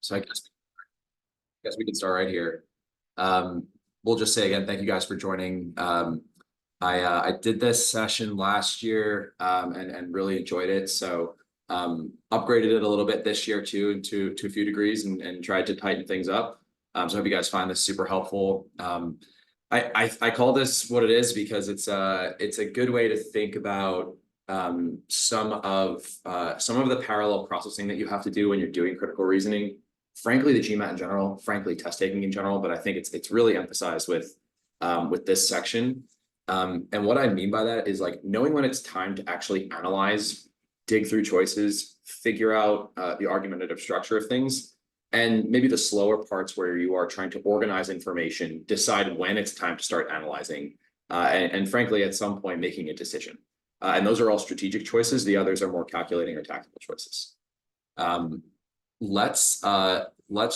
So I guess we can start right here. We'll just say again, thank you guys for joining. I did this session last year and really enjoyed it. So upgraded it a little bit this year too to a few degrees and tried to tighten things up. So I hope you guys find this super helpful. I call this what it is because it's a good way to think about some of the parallel processing that you have to do when you're doing critical reasoning. Frankly, the GMAT in general, frankly, test taking in general, but I think it's really emphasized with this section. And what I mean by that is like knowing when it's time to actually analyze, dig through choices, figure out the argumentative structure of things, and maybe the slower parts where you are trying to organize information, decide when it's time to start analyzing, and frankly, at some point making a decision. And those are all strategic choices. The others are more calculating or tactical choices. Let's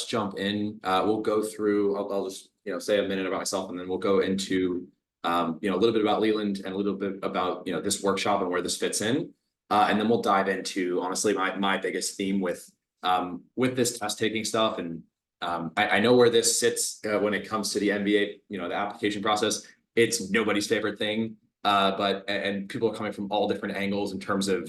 jump in. We'll go through. I'll just say a minute about myself, and then we'll go into a little bit about Leland and a little bit about this workshop and where this fits in, and then we'll dive into honestly my biggest theme with this test taking stuff. And I know where this sits when it comes to the MBA, the application process. It's nobody's favorite thing. But people are coming from all different angles in terms of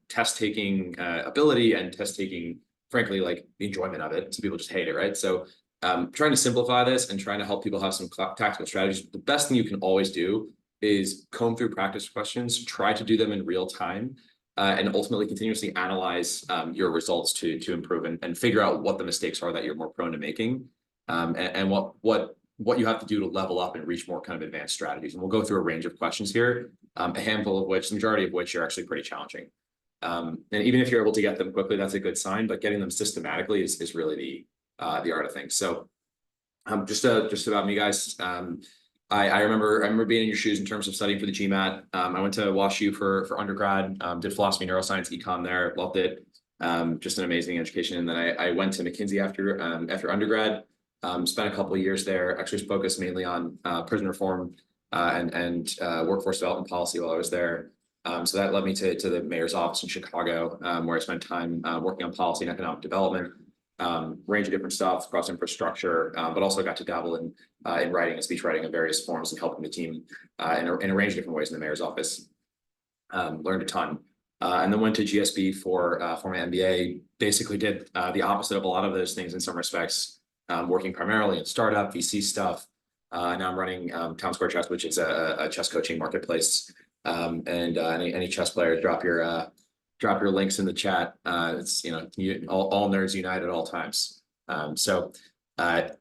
test taking ability and test taking, frankly, like the enjoyment of it. Some people just hate it, right? So trying to simplify this and trying to help people have some tactical strategies. The best thing you can always do is comb through practice questions, try to do them in real time, and ultimately continuously analyze your results to improve and figure out what the mistakes are that you're more prone to making, and what you have to do to level up and reach more kind of advanced strategies. And we'll go through a range of questions here, a handful of which, the majority of which are actually pretty challenging. And even if you're able to get them quickly, that's a good sign, but getting them systematically is really the art of things. So just about me, guys. I remember being in your shoes in terms of studying for the GMAT. I went to WashU for undergrad, did philosophy, neuroscience, econ there, loved it. Just an amazing education. And then I went to McKinsey after undergrad. Spent a couple of years there, actually focused mainly on prison reform and workforce development policy while I was there. So that led me to the mayor's office in Chicago, where I spent time working on policy and economic development, range of different stuff across infrastructure, but also got to dabble in writing and speech writing in various forms and helping the team in a range of different ways in the mayor's office. Learned a ton. And then went to GSB for my MBA, basically did the opposite of a lot of those things in some respects. Working primarily in startup VC stuff. Now I'm running Town Square Chess, which is a chess coaching marketplace. And any chess players, drop your links in the chat. It's all nerds unite at all times. So that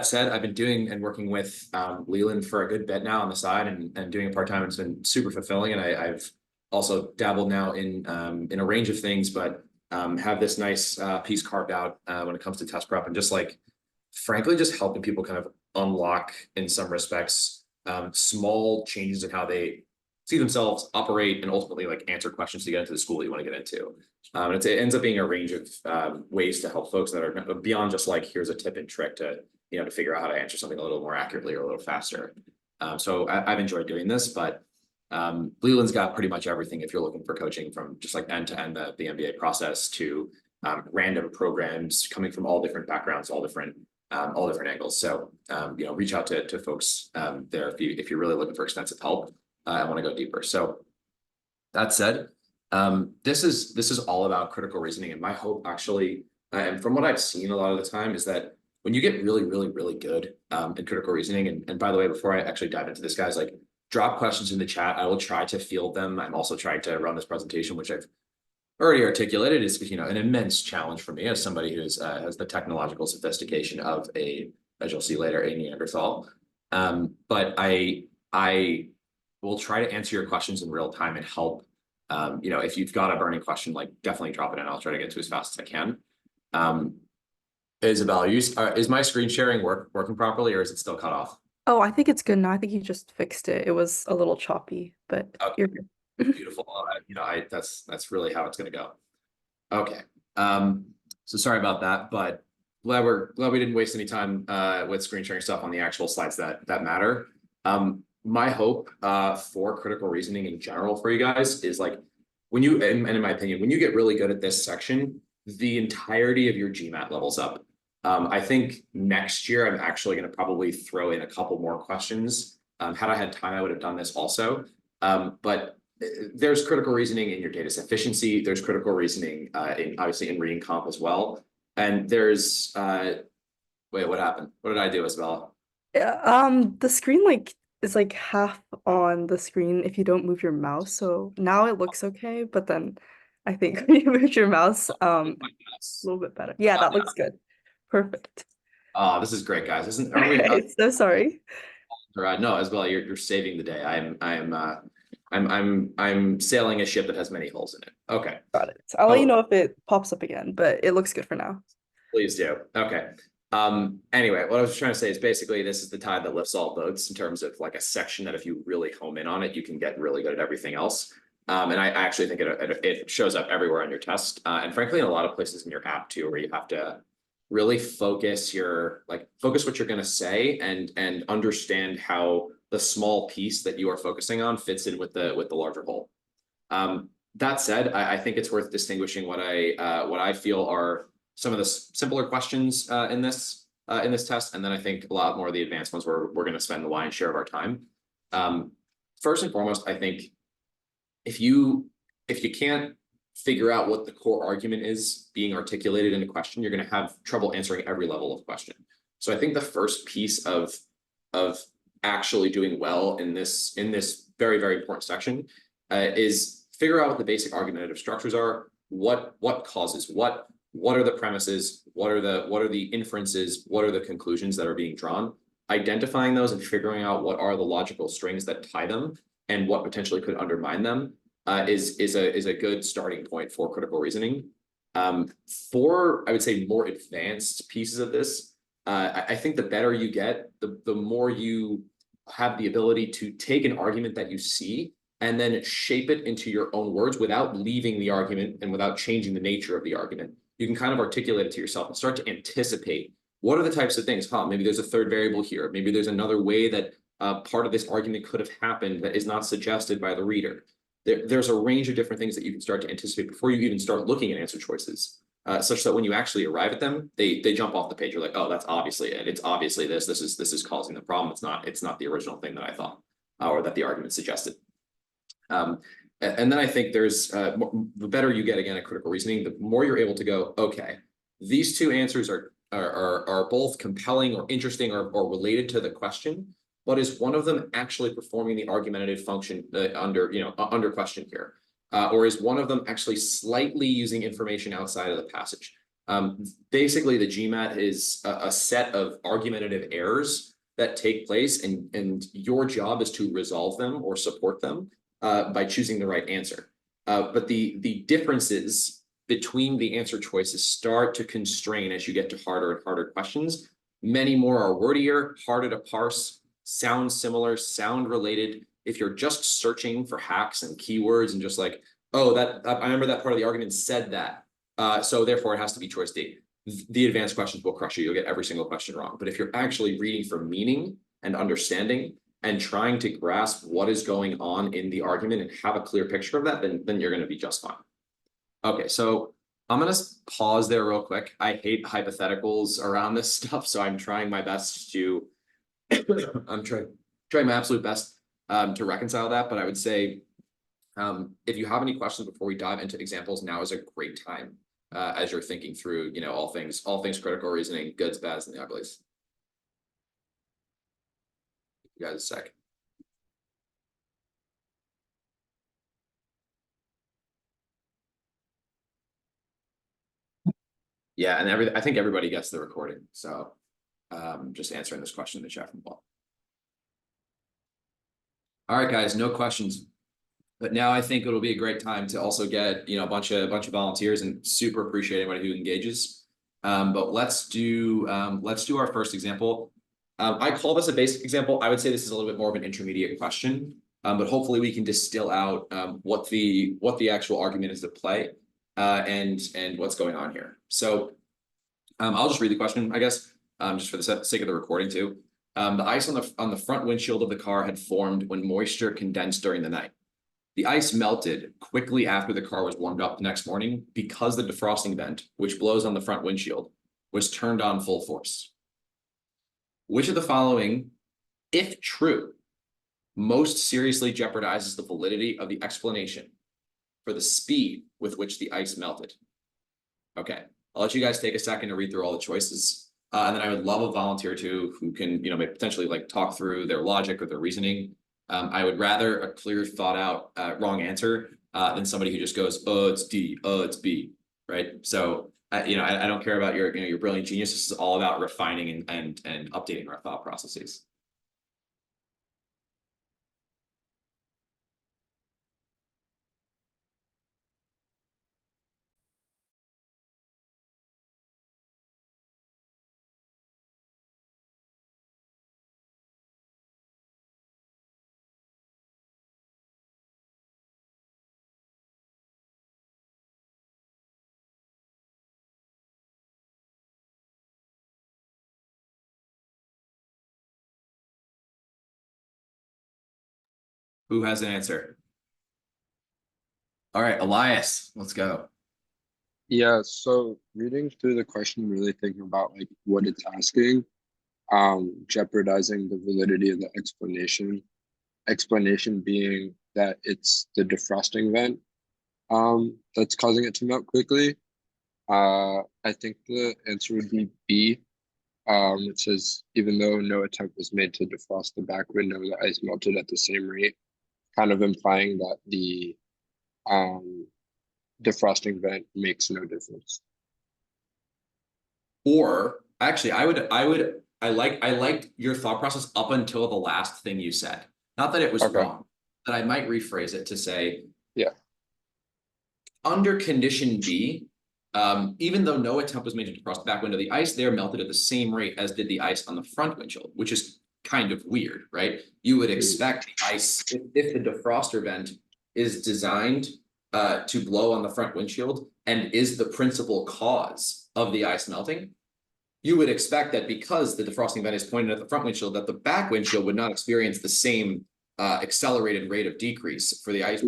said, I've been doing and working with Leland for a good bit now on the side and doing it part-time. It's been super fulfilling, and I've also dabbled now in a range of things, but have this nice piece carved out when it comes to test prep and just frankly, just helping people kind of unlock in some respects small changes in how they see themselves operate and ultimately answer questions to get into the school that you want to get into. And it ends up being a range of ways to help folks that are beyond just here's a tip and trick to figure out how to answer something a little more accurately or a little faster. So I've enjoyed doing this, but Leland's got pretty much everything if you're looking for coaching, from just end to end the MBA process to random programs coming from all different backgrounds, all different angles. So reach out to folks there if you're really looking for extensive help and want to go deeper. So that said, this is all about critical reasoning, and my hope actually, and from what I've seen a lot of the time, is that when you get really, really, really good in critical reasoning, and by the way, before I actually dive into this, guys, drop questions in the chat. I will try to field them. I'm also trying to run this presentation, which I've already articulated is an immense challenge for me as somebody who has the technological sophistication of as you'll see later, a Neanderthal. But I will try to answer your questions in real time and help. If you've got a burning question, definitely drop it in. I'll try to get to as fast as I can. Isabel, is my screen sharing working properly, or is it still cut off? Oh, I think it's good now. I think you just fixed it. It was a little choppy, but okay. You're good. Beautiful. That's really how it's going to go. Okay. So sorry about that, but glad we didn't waste any time with screen sharing stuff on the actual slides that matter. My hope for critical reasoning in general for you guys is in my opinion, when you get really good at this section, the entirety of your GMAT levels up. I think next year I'm actually going to probably throw in a couple more questions. Had I had time, I would have done this also. But there's critical reasoning in your data sufficiency. There's critical reasoning obviously in reading comp as well. And there's wait, what happened? What did I do, Isabella? Yeah, the screen like is like half on the screen if you don't move your mouse. So now it looks okay, but then I think when you move your mouse, a little bit better. Yeah, that looks good. Perfect. Oh, this is great, guys. Aren't we? Okay, so sorry. No, Isabella, you're saving the day. I'm sailing a ship that has many holes in it. Okay. Got it. So I'll let you Oh, know if it pops up again, but it looks good for now. please do. Okay. Anyway, what I was trying to say is basically this is the tide that lifts all boats in terms of like a section that if you really home in on it, you can get really good at everything else. And I actually think it shows up everywhere on your test. And frankly, in a lot of places in your app too, where you have to really focus what you're going to say and understand how the small piece that you are focusing on fits in with the larger whole. That said, I think it's worth distinguishing what I feel are some of the simpler questions in this test, and then I think a lot more of the advanced ones where we're going to spend the lion's share of our time. First and foremost, I think if you can't figure out what the core argument is being articulated in a question, you're going to have trouble answering every level of question. So I think the first piece of actually doing well in this very, very important section is figure out what the basic argumentative structures are. What causes what are the premises? What are the inferences? What are the conclusions that are being drawn? Identifying those and figuring out what are the logical strings that tie them and what potentially could undermine them is a good starting point for critical reasoning. For I would say more advanced pieces of this, I think the better you get, the more you have the ability to take an argument that you see and then shape it into your own words without leaving the argument and without changing the nature of the argument. You can kind of articulate it to yourself and start to anticipate what are the types of things. Maybe there's a third variable here. Maybe there's another way that part of this argument could have happened that is not suggested by the reader. There's a range of different things that you can start to anticipate before you even start looking at answer choices, such that when you actually arrive at them, they jump off the page. You're like, oh, that's obviously it. It's obviously this. This is causing the problem. It's not the original thing that I thought or that the argument suggested. And then I think there's the better you get again at critical reasoning, the more you're able to go, okay, these two answers are both compelling or interesting or related to the question, but is one of them actually performing the argumentative function under question here? Or is one of them actually slightly using information outside of the passage? Basically, the GMAT is a set of argumentative errors that take place, and your job is to resolve them or support them by choosing the right answer. But the differences between the answer choices start to constrain as you get to harder and harder questions. Many more are wordier, harder to parse, sound similar, sound related. If you're just searching for hacks and keywords and just like, oh, I remember that part of the argument said that, so therefore it has to be choice D. The advanced questions will crush you. You'll get every single question wrong. But if you're actually reading for meaning and understanding and trying to grasp what is going on in the argument and have a clear picture of that, then you're going to be just fine. Okay, so I'm going to pause there real quick. I hate hypotheticals around this stuff, so I'm trying my best to I'm trying my absolute best to reconcile that. But I would say if you have any questions before we dive into examples, now is a great time as you're thinking through, all things critical reasoning, goods, bads, and the uglies. You guys a sec. Yeah, and I think everybody gets the recording. So just answering this question in the chat from Paul. All right, guys, no questions. But now I think it'll be a great time to also get a bunch of volunteers, and super appreciate anybody who engages. But let's do our first example. I call this a basic example. I would say this is a little bit more of an intermediate question, but hopefully we can distill out what the actual argument is at play and what's going on here. So I'll just read the question, I guess, just for the sake of the recording too. The ice on the front windshield of the car had formed when moisture condensed during the night. The ice melted quickly after the car was warmed up the next morning because the defrosting vent, which blows on the front windshield, was turned on full force. Which of the following, if true, most seriously jeopardizes the validity of the explanation for the speed with which the ice melted? Okay, I'll let you guys take a second to read through all the choices. And then I would love a volunteer too who can, maybe potentially like talk through their logic or their reasoning. I would rather a clear, thought out, wrong answer than somebody who just goes, oh, it's D, oh, it's B, right? So, I don't care about your brilliant genius. This is all about refining and updating our thought processes. Who has an answer? All right, Elias, let's go. Yeah, so reading through the question, really thinking about like what it's asking, jeopardizing the validity of the explanation. Explanation being that it's the defrosting vent that's causing it to melt quickly. I think the answer would be B. It says even though no attempt was made to defrost the back window, the ice melted at the same rate, kind of implying that the defrosting vent makes no difference. Or actually, I liked your thought process up until the last thing you said. Not that it was wrong, but I might rephrase it to say, yeah, under condition B, even though no attempt was made to defrost the back window, the ice there melted at the same rate as did the ice on the front windshield, which is kind of weird, right? You would expect the ice, if the defroster vent is designed to blow on the front windshield and is the principal cause of the ice melting, you would expect that because the defrosting vent is pointed at the front windshield, that the back windshield would not experience the same accelerated rate of decrease for the ice,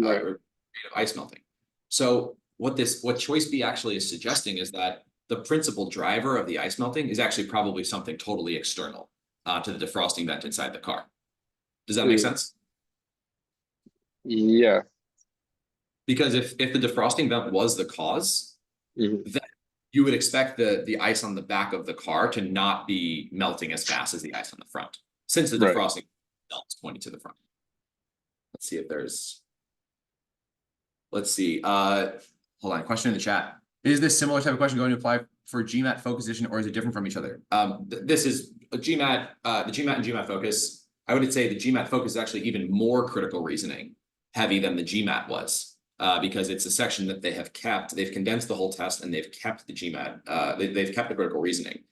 ice melting. So what choice B actually is suggesting is that the principal driver of the ice melting is actually probably something totally external to the defrosting vent inside the car. Does that make sense? Yeah. Because if the defrosting vent was the cause, then you would expect the ice on the back of the car to not be melting as fast as the ice on the front, since the defrosting belt is pointing to the front. Let's see if there's. Let's see. Hold on. Question in the chat. Is this similar type of question going to apply for GMAT focus edition, or is it different from each other? This is a GMAT, the GMAT and GMAT focus. I would say the GMAT focus is actually even more critical reasoning heavy than the GMAT was, because it's a section that they have kept. They've condensed the whole test and they've kept the GMAT. They've kept the critical reasoning.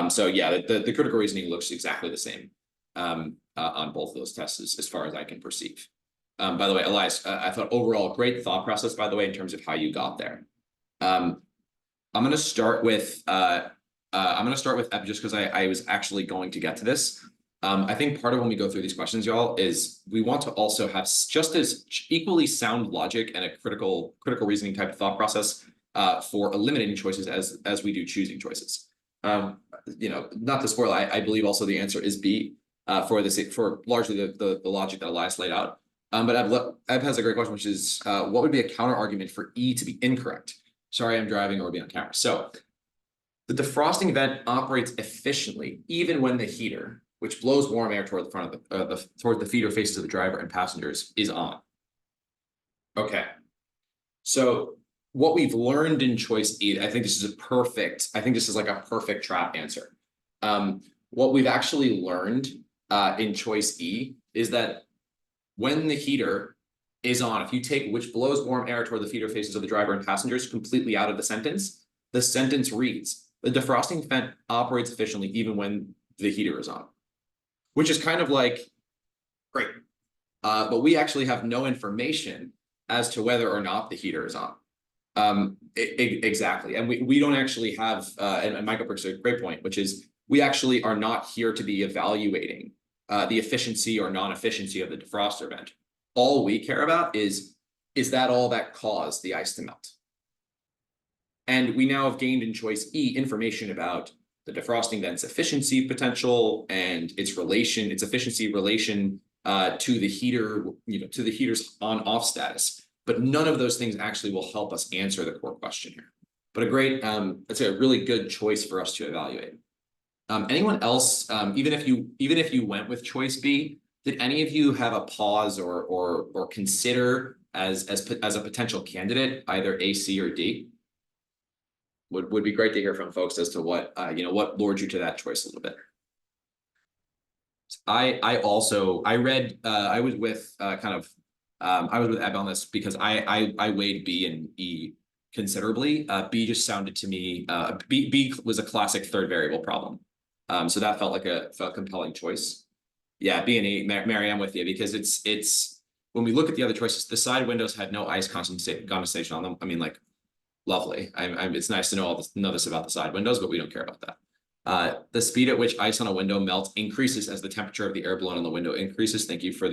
So yeah, the critical reasoning looks exactly the same on both of those tests as far as I can perceive. By the way, Elias, I thought overall great thought process, by the way, in terms of how you got there. I'm going to start with Eb just because I was actually going to get to this. I think part of when we go through these questions, y'all, is we want to also have just as equally sound logic and a critical reasoning type of thought process for eliminating choices as we do choosing choices. Not to spoil, I believe also the answer is B for largely the logic that Elias laid out. But Eb has a great question, which is what would be a counter argument for E to be incorrect? Sorry, I'm driving or be on camera. So the defrosting vent operates efficiently even when the heater, which blows warm air toward the front of toward the feeder faces of the driver and passengers, is on. Okay. So what we've learned in choice E, I think this is like a perfect trap answer. What we've actually learned in choice E is that when the heater is on, if you take which blows warm air toward the feeder faces of the driver and passengers completely out of the sentence reads, the defrosting vent operates efficiently even when the heater is on, which is kind of like, great. But we actually have no information as to whether or not the heater is on. Exactly. And we don't actually have, and Michael brings a great point, which is we actually are not here to be evaluating the efficiency or non-efficiency of the defroster vent. all we care about is that all that caused the ice to melt? And we now have gained in choice E information about the defrosting vent's efficiency potential and its efficiency relation to the heater, to the heater's on-off status. But none of those things actually will help us answer the core question here. But it's a really good choice for us to evaluate. Anyone else, even if you went with choice B, did any of you have a pause or consider as a potential candidate either A, C, or D? Would be great to hear from folks as to what what lured you to that choice a little bit. I was with I was with Eb on this because I weighed B and E considerably. B just sounded to me B was a classic third variable problem. So that felt like a compelling choice. Yeah, B and E, Mary, I'm with you because it's when we look at the other choices, the side windows had no ice condensation on them. I mean, like, lovely. It's nice to know this about the side windows, but we don't care about that. The speed at which ice on a window melts increases as the temperature of the air blown on the window increases. Thank you for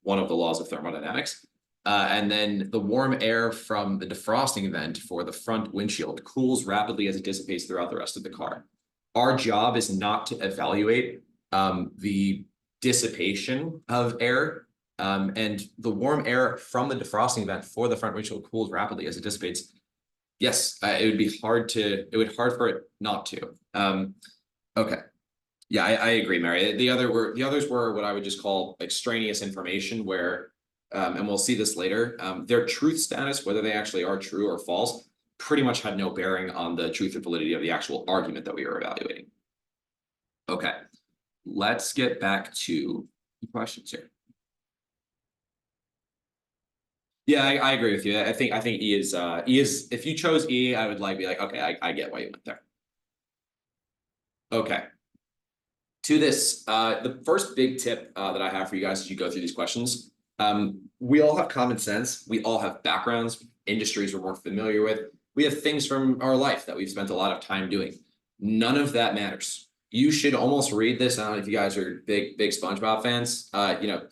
one of the laws of thermodynamics. And then the warm air from the defrosting vent for the front windshield cools rapidly as it dissipates throughout the rest of the car. Our job is not to evaluate the dissipation of air, and the warm air from the defrosting vent for the front windshield cools rapidly as it dissipates. Yes, it would hard for it not to. Okay. Yeah, I agree, Mary. The others were what I would just call extraneous information where, and we'll see this later, their truth status, whether they actually are true or false, pretty much had no bearing on the truth and validity of the actual argument that we were evaluating. Okay, let's get back to the questions here. Yeah, I agree with you. I think E is if you chose E, I would be like, okay, I get why you went there. Okay. To this, the first big tip that I have for you guys as you go through these questions, we all have common sense. We all have backgrounds, industries we're more familiar with. We have things from our life that we've spent a lot of time doing. None of that matters. You should almost read this. I don't know if you guys are big SpongeBob fans.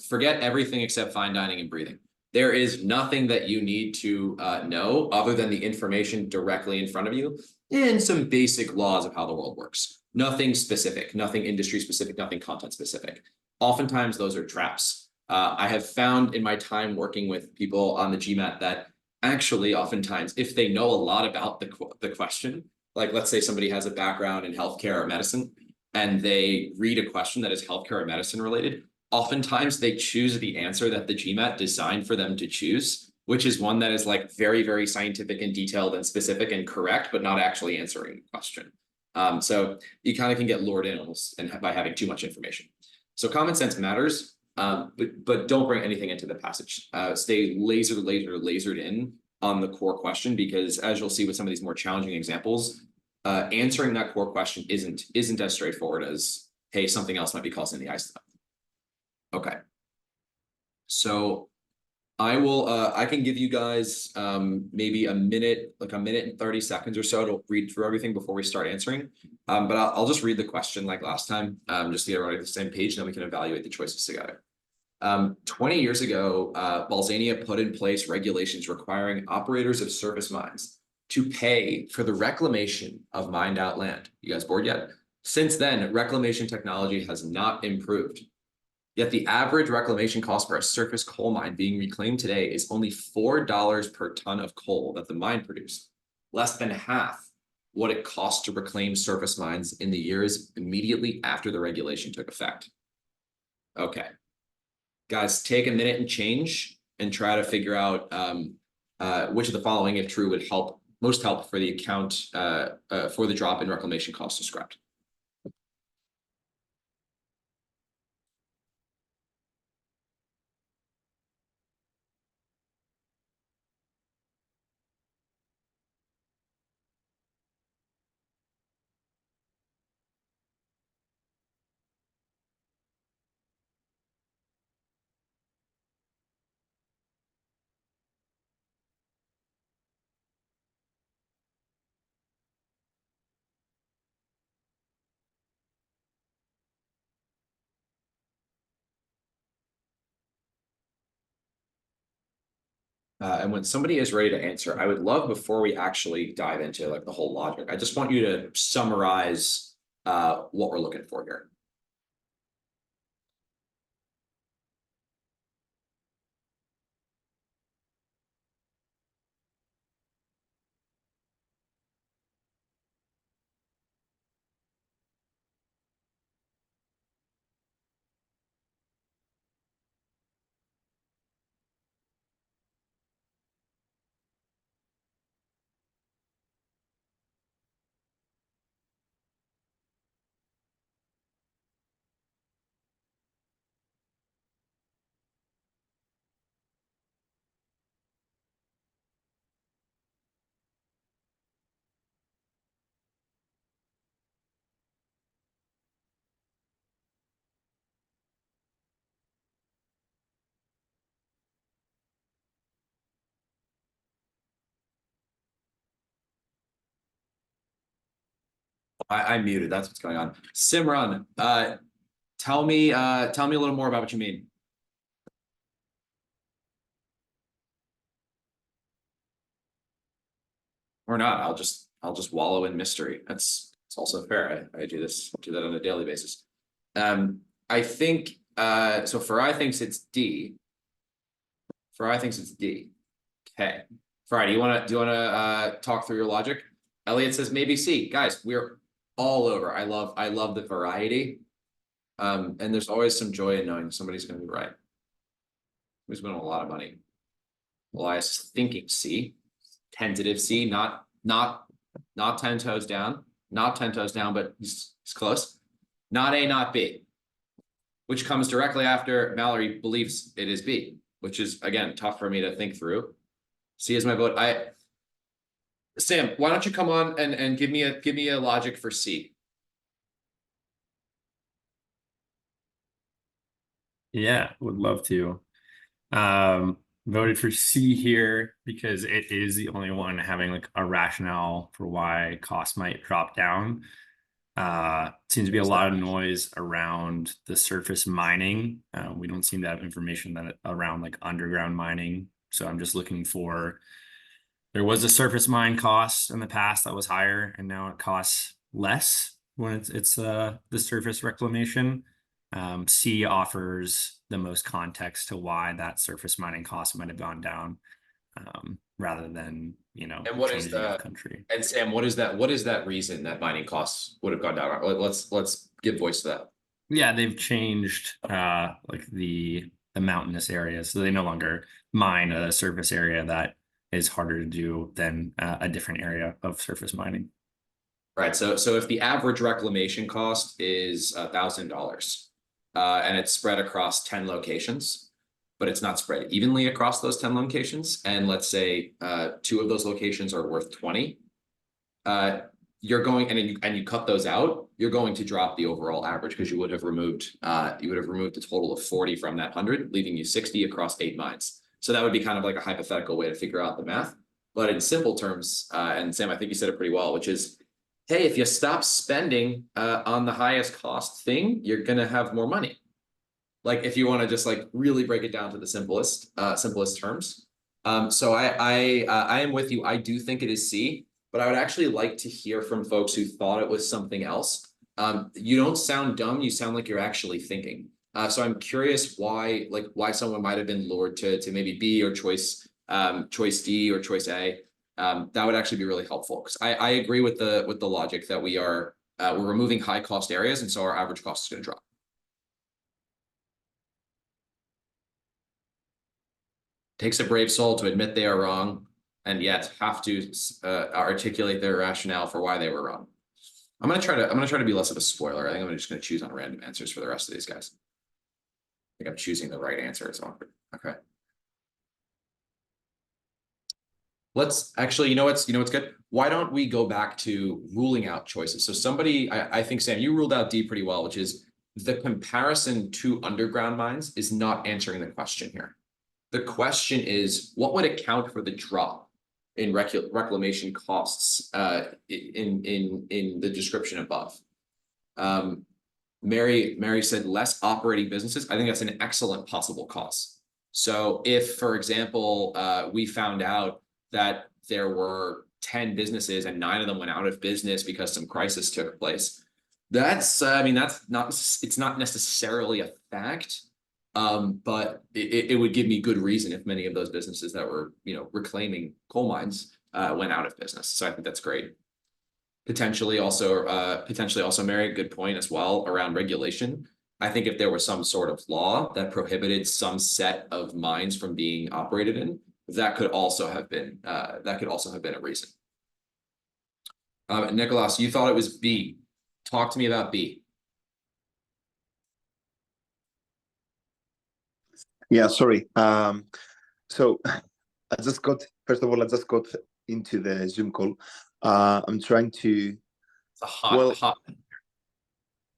Forget everything except fine dining and breathing. There is nothing that you need to know other than the information directly in front of you and some basic laws of how the world works. Nothing specific, nothing industry specific, nothing content specific. Oftentimes those are traps. I have found in my time working with people on the GMAT that actually oftentimes if they know a lot about the question, like let's say somebody has a background in healthcare or medicine and they read a question that is healthcare or medicine related, oftentimes they choose the answer that the GMAT designed for them to choose, which is one that is like very, very scientific and detailed and specific and correct, but not actually answering the question. So you kind of can get lured in almost by having too much information. So common sense matters, but don't bring anything into the passage. Stay lasered in on the core question, because as you'll see with some of these more challenging examples, answering that core question isn't as straightforward as, hey, something else might be causing the ice to melt. Okay. So I can give you guys maybe a minute and 30 seconds or so to read through everything before we start answering. But I'll just read the question like last time, just to get everybody on the same page, and then we can evaluate the choices together. 20 years ago, Balzania put in place regulations requiring operators of surface mines to pay for the reclamation of mined out land. You guys bored yet? Since then, reclamation technology has not improved. Yet the average reclamation cost for a surface coal mine being reclaimed today is only $4 per ton of coal that the mine produced, less than half what it cost to reclaim surface mines in the years immediately after the regulation took effect. Okay, guys, take a minute and change and try to figure out which of the following, if true, would most help for the account for the drop in reclamation costs described. And when somebody is ready to answer, I would love, before we actually dive into like the whole logic, I just want you to summarize what we're looking for here. I'm muted. That's what's going on. Simran, tell me a little more about what you mean. Or not. I'll just wallow in mystery. It's also fair. I do that on a daily basis. I think so Farai thinks it's D. Farai thinks it's D. Okay. Farai, do you wanna talk through your logic? Elliot says maybe C. Guys, we're all over. I love the variety. And there's always some joy in knowing somebody's gonna be right. Who's winning a lot of money. Elias is thinking C. Tentative C, not 10 toes down, not 10 toes down, but he's close. Not A, not B, which comes directly after Mallory believes it is B, which is, again, tough for me to think through. C is my vote. Sam, why don't you come on and give me a logic for C? Yeah, would love to. Voted for C here because it is the only one having like a rationale for why costs might drop down. Seems to be a lot of noise around the surface mining. We don't seem to have information that around like underground mining. So I'm just looking for, there was a surface mine cost in the past that was higher, and now it costs less when it's the surface reclamation. C offers the most context to why that surface mining cost might have gone down, rather than, And what is changing the country. And Sam, what is that reason that mining costs would have gone down? Let's give voice to that. Yeah, they've changed like the mountainous areas, so they no longer mine a surface area that is harder to do than a different area of surface mining. Right. So if the average reclamation cost is $1,000, and it's spread across 10 locations, but it's not spread evenly across those 10 locations, and let's say 2 of those locations are worth 20, you're going and you cut those out, you're going to drop the overall average because you would have removed a total of 40 from that 100, leaving you 60 across 8 mines. So that would be kind of like a hypothetical way to figure out the math. But in simple terms, and Sam, I think you said it pretty well, which is, hey, if you stop spending on the highest cost thing, you're gonna have more money. Like if you want to just like really break it down to the simplest terms. So I am with you. I do think it is C, but I would actually like to hear from folks who thought it was something else. You don't sound dumb. You sound like you're actually thinking. So I'm curious why someone might have been lured to maybe B or choice D or choice A. That would actually be really helpful, because I agree with the logic that we're removing high cost areas, and so our average cost is going to drop. Takes a brave soul to admit they are wrong, and yet have to articulate their rationale for why they were wrong. I'm gonna try to be less of a spoiler. I think I'm just gonna choose on random answers for the rest of these guys. I think I'm choosing the right answer. It's awkward. Okay. Let's actually, you know what's good? Why don't we go back to ruling out choices? So somebody, I think, Sam, you ruled out D pretty well, which is the comparison to underground mines is not answering the question here. The question is, what would account for the drop in reclamation costs in the description above? Mary said less operating businesses. I think that's an excellent possible cause. So if, for example, we found out that there were 10 businesses and 9 of them went out of business because some crisis took place, that's, I mean, that's not, it's not necessarily a fact, but it would give me good reason if many of those businesses that were, reclaiming coal mines went out of business. So I think that's great. Potentially also, Mary, good point as well around regulation. I think if there was some sort of law that prohibited some set of mines from being operated in, that could also have been a reason. Nicholas, you thought it was B. Talk to me about B. Yeah, sorry. So I just got, first of all, I just got into the Zoom call. I'm trying to. It's a hot.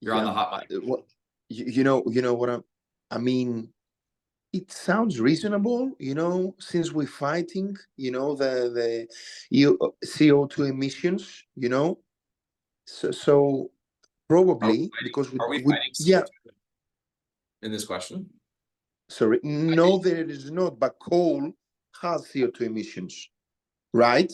You're on the hot mic. What you know what I mean. It sounds reasonable, since we're fighting, the CO2 emissions, So probably because are we we fighting yeah. in this question? Sorry, no, there is not, but coal has CO2 emissions, right?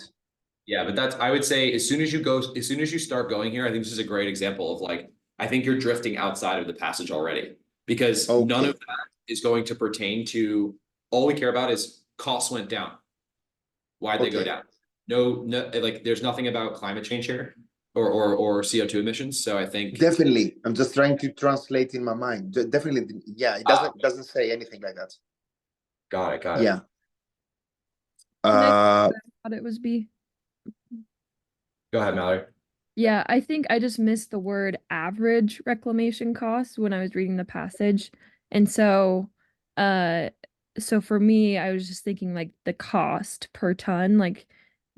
Yeah, but that's, I would say, as soon as you start going here, I think this is a great example of like, I think you're drifting outside of the passage already, because none of that is going to pertain to, all we care about is costs went down. Why'd they go down? No, like there's nothing about climate change here or CO2 emissions. So I think definitely, I'm just trying to translate in my mind. Definitely, yeah, it doesn't say anything like that. Got it. Yeah. I thought it was B. Go ahead, Mallory. Yeah, I think I just missed the word average reclamation cost when I was reading the passage. And so for me, I was just thinking like the cost per ton like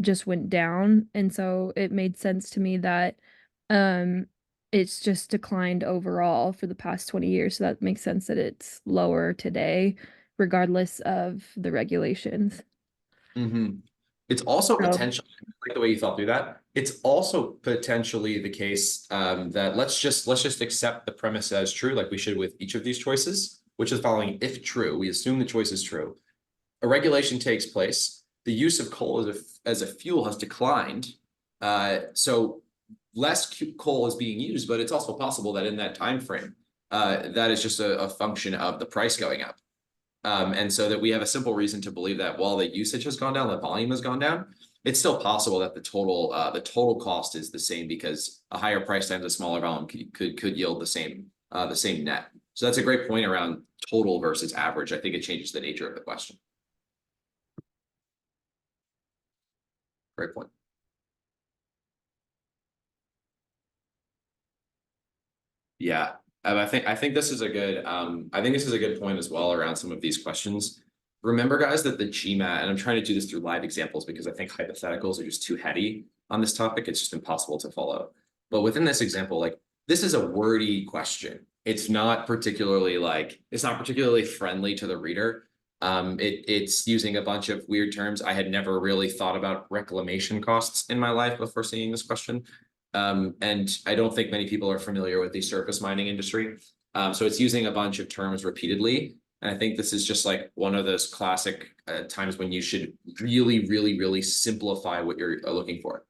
just went down. And so it made sense to me that it's just declined overall for the past 20 years. So that makes sense that it's lower today, regardless of the regulations. Mm-hmm. It's also potentially, like the way you thought through that, it's also potentially the case that let's just accept the premise as true, like we should with each of these choices, which is following: if true, we assume the choice is true. A regulation takes place. The use of coal as a fuel has declined. So less coal is being used, but it's also possible that in that time frame, that is just a function of the price going up. And so that we have a simple reason to believe that while the usage has gone down, the volume has gone down, it's still possible that the total cost is the same, because a higher price times a smaller volume could yield the same net. So that's a great point around total versus average. I think it changes the nature of the question. Great point. Yeah. I think this is a good point as well around some of these questions. Remember, guys, that the GMAT, and I'm trying to do this through live examples because I think hypotheticals are just too heady on this topic. It's just impossible to follow. But within this example, like, this is a wordy question. It's not particularly friendly to the reader. It's using a bunch of weird terms. I had never really thought about reclamation costs in my life before seeing this question. And I don't think many people are familiar with the surface mining industry. So it's using a bunch of terms repeatedly. And I think this is just like one of those classic times when you should really, really, really simplify what you're looking for.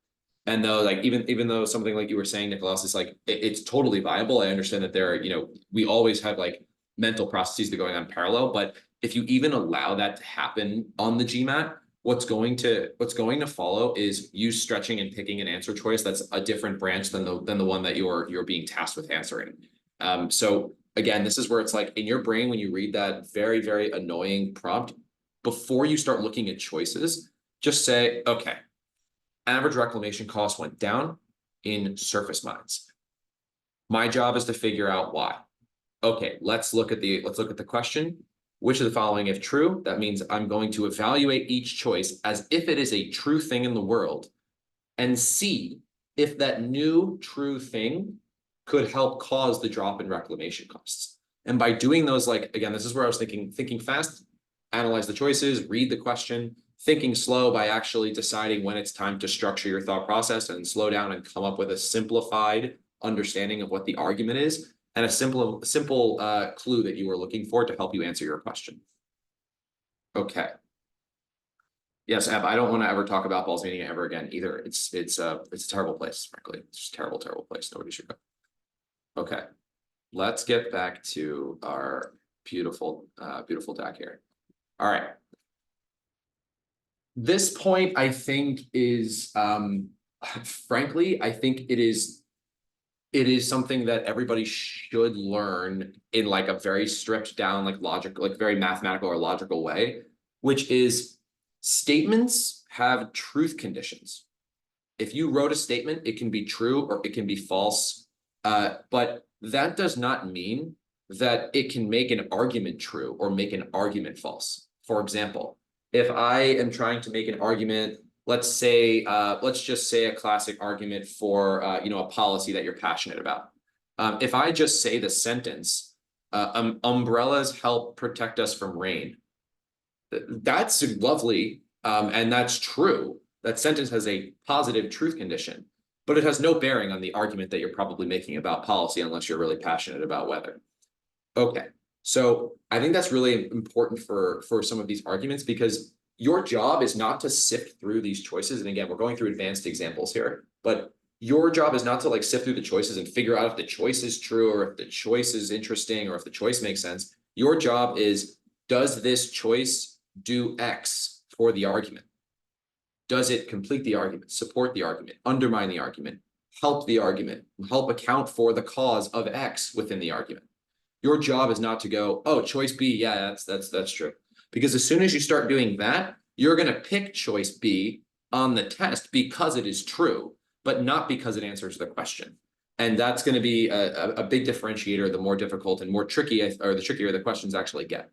And though, like, even though something like you were saying, Nicholas, is like, it's totally viable. I understand that there are, we always have like mental processes that are going on parallel, but if you even allow that to happen on the GMAT, what's going to follow is you stretching and picking an answer choice that's a different branch than the one that you're being tasked with answering. So again, this is where it's like in your brain, when you read that very, very annoying prompt, before you start looking at choices, just say, okay, average reclamation cost went down in surface mines. My job is to figure out why. Okay, let's look at the question. Which of the following, if true? That means I'm going to evaluate each choice as if it is a true thing in the world and see if that new true thing could help cause the drop in reclamation costs. And by doing those, like, again, this is where I was thinking fast, analyze the choices, read the question, thinking slow by actually deciding when it's time to structure your thought process and slow down and come up with a simplified understanding of what the argument is and a simple clue that you were looking for to help you answer your question. Okay. Yes, Ev, I don't want to ever talk about balls meeting ever again either. It's a terrible place, frankly. It's just a terrible, terrible place. Nobody should go. Okay. Let's get back to our beautiful, beautiful deck here. All right. This point, I think, is frankly, I think it is something that everybody should learn in like a very stripped down, like logic, like very mathematical or logical way, which is statements have truth conditions. If you wrote a statement, it can be true or it can be false. But that does not mean that it can make an argument true or make an argument false. For example, if I am trying to make an argument, let's just say a classic argument for a policy that you're passionate about. If I just say the sentence, umbrellas help protect us from rain, that's lovely, and that's true. That sentence has a positive truth condition, but it has no bearing on the argument that you're probably making about policy unless you're really passionate about weather. Okay, so I think that's really important for some of these arguments, because your job is not to sift through these choices. And again, we're going through advanced examples here, but your job is not to like sift through the choices and figure out if the choice is true or if the choice is interesting or if the choice makes sense. Your job is, does this choice do X for the argument? Does it complete the argument, support the argument, undermine the argument, help the argument, help account for the cause of X within the argument? Your job is not to go, oh, choice B, yeah, that's true. Because as soon as you start doing that, you're going to pick choice B on the test because it is true, but not because it answers the question. And that's going to be a big differentiator, the more difficult and more tricky, or the trickier the questions actually get.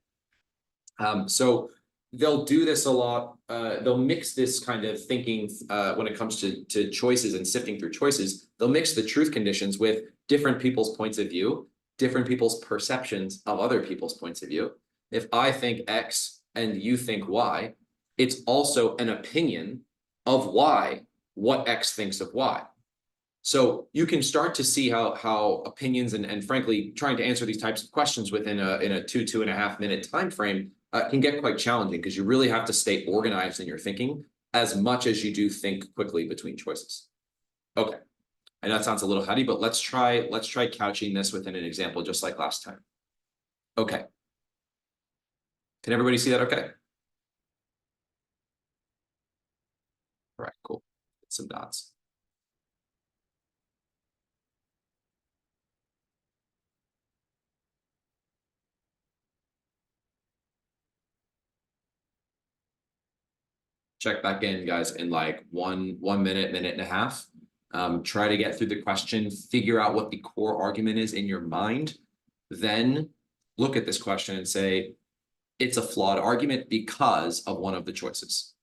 So they'll do this a lot. They'll mix this kind of thinking when it comes to choices and sifting through choices. They'll mix the truth conditions with different people's points of view, different people's perceptions of other people's points of view. If I think X and you think Y, it's also an opinion of Y, what X thinks of Y. So you can start to see how opinions and frankly, trying to answer these types of questions within in a 2.5 minute time frame can get quite challenging, because you really have to stay organized in your thinking as much as you do think quickly between choices. Okay. I know that sounds a little heady, but let's try couching this within an example just like last time. Okay. Can everybody see that okay? All right, cool. Get some dots. Check back in, guys, in like one minute, minute and a half. Try to get through the question, figure out what the core argument is in your mind, then look at this question and say, it's a flawed argument because of one of the choices.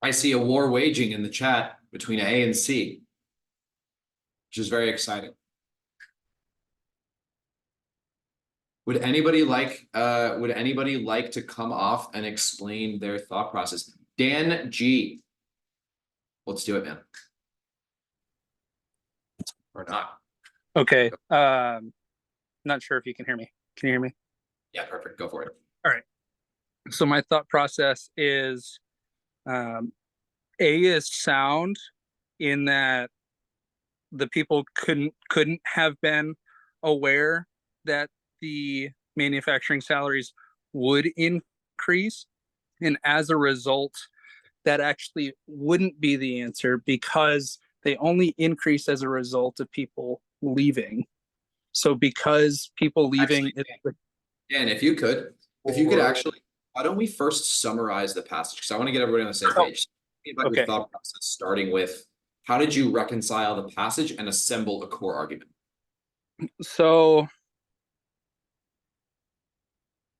I see a war waging in the chat between A and C, which is very exciting. Would anybody like to come off and explain their thought process? Dan G. Let's do it, man. Or not. Okay. Not sure if you can hear me. Can you hear me? Yeah, perfect. Go for it. All right. So my thought process is A is sound in that the people couldn't have been aware that the manufacturing salaries would increase. And as a result, that actually wouldn't be the answer because they only increase as a result of people leaving. So because people leaving, Dan, if you could actually, why don't we first summarize the passage? Because I want to get everybody on the same page. About your thought process, starting with how did you reconcile the passage and assemble a core argument? So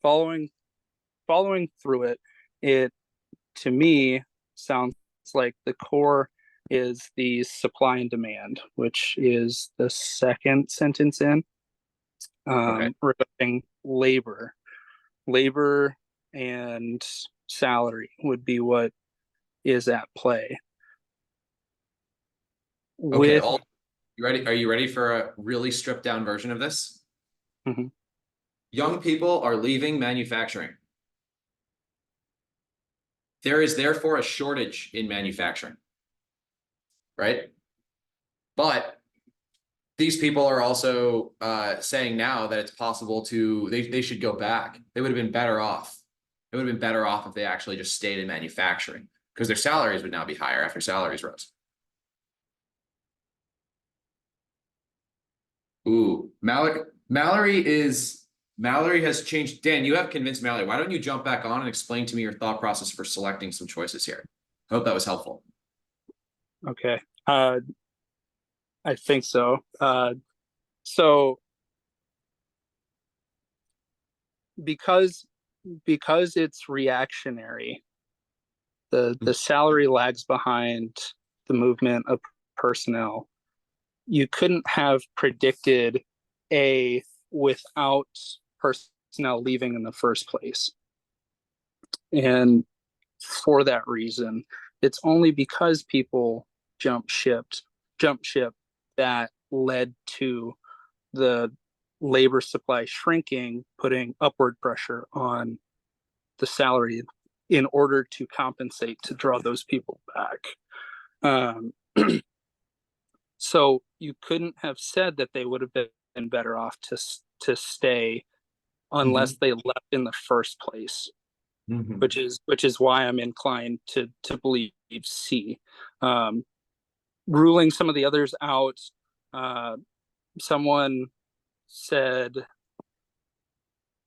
following through it to me sounds like the core is the supply and demand, which is the second sentence in regarding labor and salary would be what is at play. Okay, you ready? Are you ready for a really stripped down version of this? Mm-hmm. Young people are leaving manufacturing. There is therefore a shortage in manufacturing, right? But these people are also saying now that it's possible they should go back. They would have been better off. It would have been better off if they actually just stayed in manufacturing because their salaries would now be higher after salaries rose. Ooh, Mallory has changed. Dan, you have convinced Mallory. Why don't you jump back on and explain to me your thought process for selecting some choices here? I hope that was helpful. Okay. I think so. So because it's reactionary, the salary lags behind the movement of personnel. You couldn't have predicted A without personnel leaving in the first place. And for that reason, it's only because people jump ship that led to the labor supply shrinking, putting upward pressure on the salary in order to compensate to draw those people back. So you couldn't have said that they would have been better off to stay unless they left in the first place, which is why I'm inclined to believe C. Ruling some of the others out, someone said,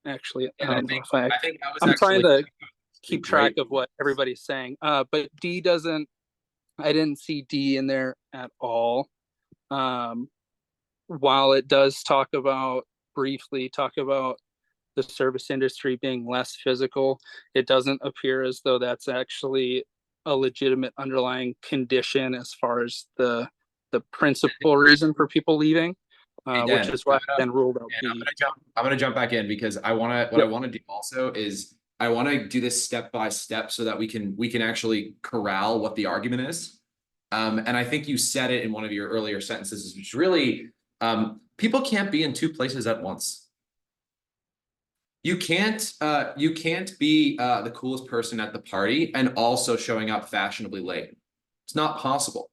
actually, I'm trying to keep track of what everybody's saying, but D doesn't, I didn't see D in there at all. While it does briefly talk about the service industry being less physical, it doesn't appear as though that's actually a legitimate underlying condition as far as the principal reason for people leaving, which is why I've been ruled out. I'm gonna jump back in because I want to do also is I want to do this step by step so that we can actually corral what the argument is. And I think you said it in one of your earlier sentences, which really, people can't be in two places at once. You can't be the coolest person at the party and also showing up fashionably late. It's not possible.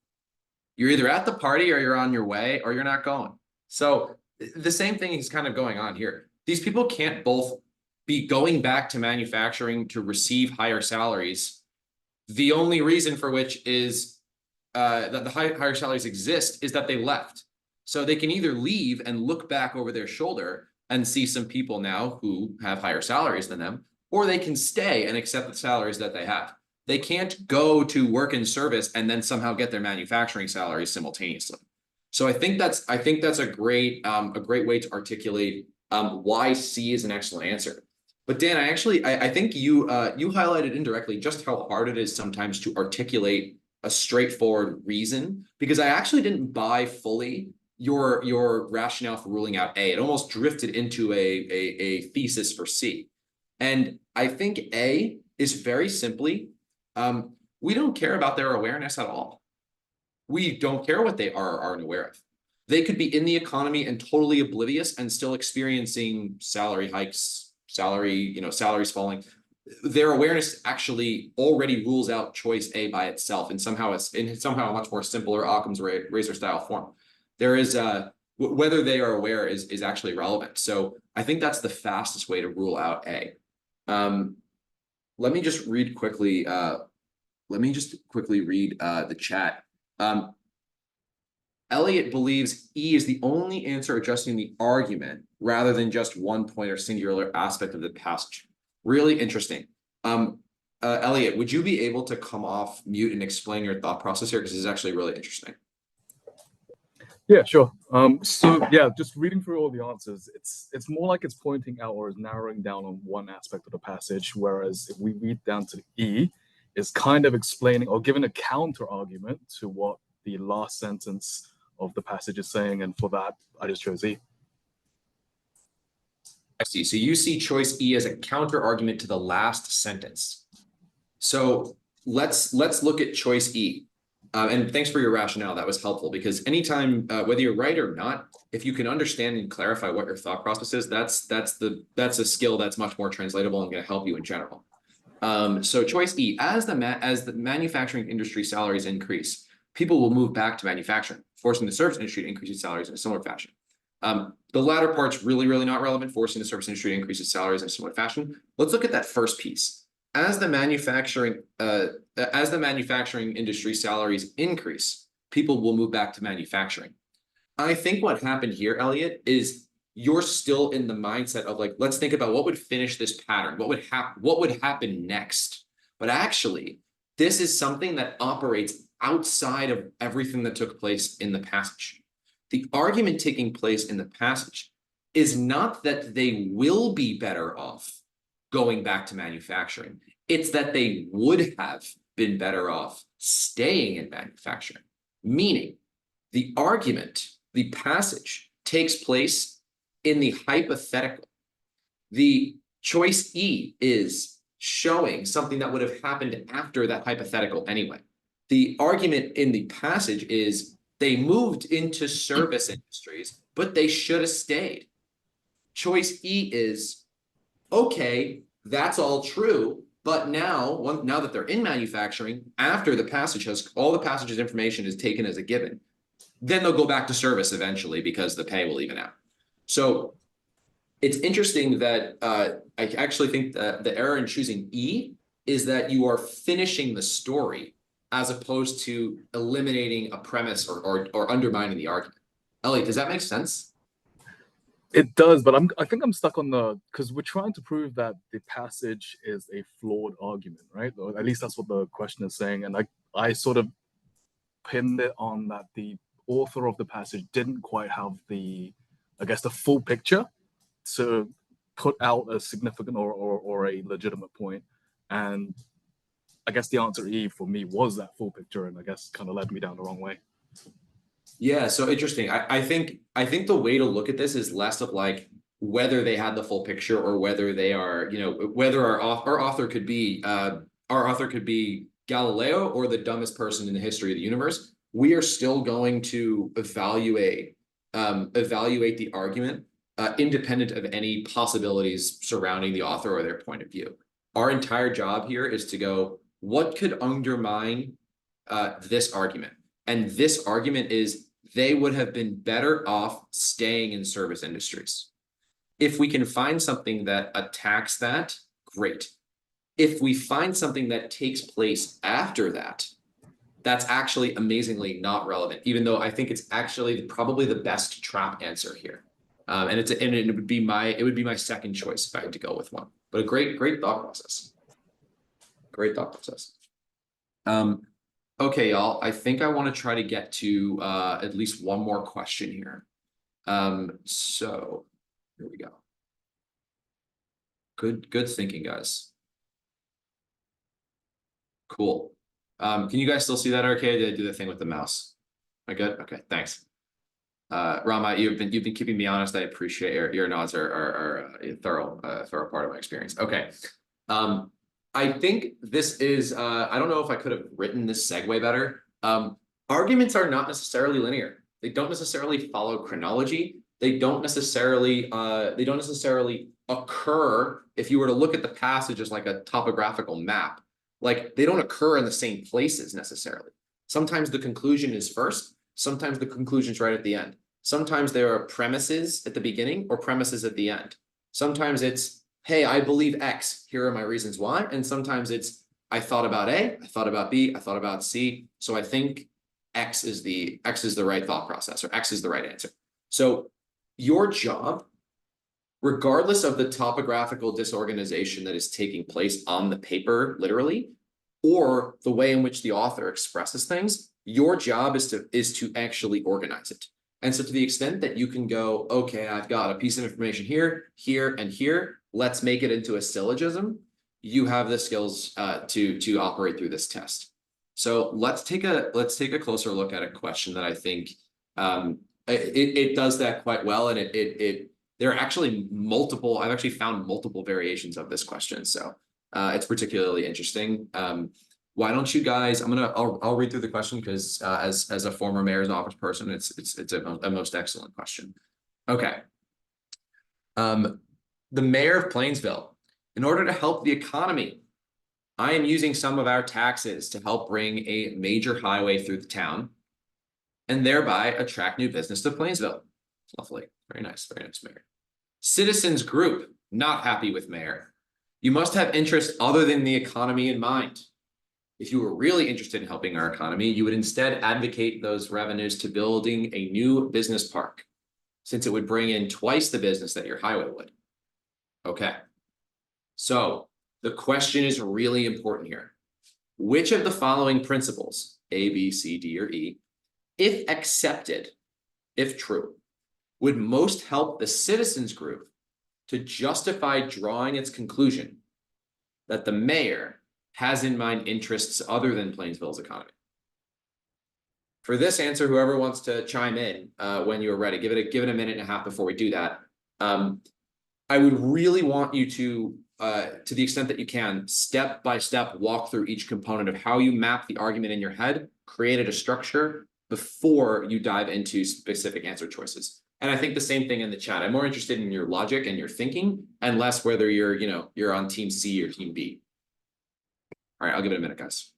You're either at the party or you're on your way or you're not going. So the same thing is kind of going on here. These people can't both be going back to manufacturing to receive higher salaries. The only reason for which is that the higher salaries exist is that they left. So they can either leave and look back over their shoulder and see some people now who have higher salaries than them, or they can stay and accept the salaries that they have. They can't go to work in service and then somehow get their manufacturing salaries simultaneously. So I think that's a great way to articulate why C is an excellent answer. But Dan, I think you highlighted indirectly just how hard it is sometimes to articulate a straightforward reason, because I actually didn't buy fully your rationale for ruling out A. It almost drifted into a thesis for C. And I think A is very simply, we don't care about their awareness at all. We don't care what they are or aren't aware of. They could be in the economy and totally oblivious and still experiencing salary hikes, salaries falling. Their awareness actually already rules out choice A by itself, and somehow it's in somehow a much more simpler Occam's razor style form. There is whether they are aware is actually relevant. So I think that's the fastest way to rule out A. Let me just read quickly. Let me just quickly read the chat. Elliot believes E is the only answer adjusting the argument rather than just one point or singular aspect of the passage. Really interesting. Elliot, would you be able to come off mute and explain your thought process here? Because this is actually really interesting. Yeah, sure. So yeah, just reading through all the answers, it's more like it's pointing out or is narrowing down on one aspect of the passage, whereas if we read down to E, it's kind of explaining or giving a counter argument to what the last sentence of the passage is saying, and for that, I just chose E. I see. So you see choice E as a counter argument to the last sentence. So let's look at choice E. And thanks for your rationale. That was helpful, because anytime, whether you're right or not, if you can understand and clarify what your thought process is, that's a skill that's much more translatable and going to help you in general. So choice E, as the manufacturing industry salaries increase, people will move back to manufacturing, forcing the service industry to increase its salaries in a similar fashion. The latter part's really not relevant, forcing the service industry to increase its salaries in a similar fashion. Let's look at that first piece. As the manufacturing industry salaries increase, people will move back to manufacturing. I think what happened here, Elliot, is you're still in the mindset of like, let's think about what would finish this pattern, what would happen next. But actually, this is something that operates outside of everything that took place in the passage. The argument taking place in the passage is not that they will be better off going back to manufacturing. It's that they would have been better off staying in manufacturing. Meaning, the argument, the passage, takes place in the hypothetical. The choice E is showing something that would have happened after that hypothetical anyway. The argument in the passage is they moved into service industries, but they should have stayed. Choice E is, okay, that's all true, but now that they're in manufacturing, after the passage has, all the passage's information is taken as a given, then they'll go back to service eventually because the pay will even out. So it's interesting that I actually think that the error in choosing E is that you are finishing the story as opposed to eliminating a premise or undermining the argument. Elliot, does that make sense? It does, but I think I'm stuck on because we're trying to prove that the passage is a flawed argument, right? Or at least that's what the question is saying. And I sort of pinned it on that the author of the passage didn't quite have the full picture to put out a significant or a legitimate point. And I guess the answer E for me was that full picture, and I guess kind of led me down the wrong way. Yeah, so interesting. I think the way to look at this is less of like whether they had the full picture or whether they are, whether our author could be Galileo or the dumbest person in the history of the universe. We are still going to evaluate the argument independent of any possibilities surrounding the author or their point of view. Our entire job here is to go, what could undermine this argument? And this argument is they would have been better off staying in service industries. If we can find something that attacks that, great. If we find something that takes place after that, that's actually amazingly not relevant, even though I think it's actually probably the best trap answer here. And it would be my second choice if I had to go with one. But a great thought process. Great thought process. Okay, y'all, I think I want to try to get to at least one more question here. So here we go. Good thinking, guys. Cool. Can you guys still see that okay? Did I do the thing with the mouse? Am I good? Okay, thanks. Rama, you've been keeping me honest. I appreciate your nods are a thorough part of my experience. Okay. I think this is I don't know if I could have written this segue better. Arguments are not necessarily linear. They don't necessarily follow chronology. They don't necessarily occur if you were to look at the passage as like a topographical map. Like they don't occur in the same places necessarily. Sometimes the conclusion is first, sometimes the conclusion is right at the end. Sometimes there are premises at the beginning or premises at the end. Sometimes it's, hey, I believe X, here are my reasons why. And sometimes it's, I thought about A, I thought about B, I thought about C. So I think X is the right thought process, or X is the right answer. So your job, regardless of the topographical disorganization that is taking place on the paper, literally, or the way in which the author expresses things, your job is to actually organize it. And so to the extent that you can go, okay, I've got a piece of information here, here, and here, let's make it into a syllogism, you have the skills to operate through this test. So let's take a closer look at a question that I think it does that quite well, and there are actually multiple. I've actually found multiple variations of this question, so it's particularly interesting. Why don't you guys? I'll read through the question because as a former mayor's office person, it's a most excellent question. Okay. The mayor of Plainsville, in order to help the economy, I am using some of our taxes to help bring a major highway through the town and thereby attract new business to Plainsville. Lovely. Very nice, mayor. Citizens group, not happy with mayor. You must have interest other than the economy in mind. If you were really interested in helping our economy, you would instead advocate those revenues to building a new business park, since it would bring in twice the business that your highway would. Okay. So the question is really important here. Which of the following principles, A, B, C, D, or E, if accepted, if true, would most help the citizens group to justify drawing its conclusion that the mayor has in mind interests other than Plainsville's economy? For this answer, whoever wants to chime in when you're ready, give it a minute and a half before we do that. I would really want you to the extent that you can, step by step, walk through each component of how you map the argument in your head, created a structure before you dive into specific answer choices. And I think the same thing in the chat. I'm more interested in your logic and your thinking and less whether you're on team C or team B. All right, I'll give it a minute, guys.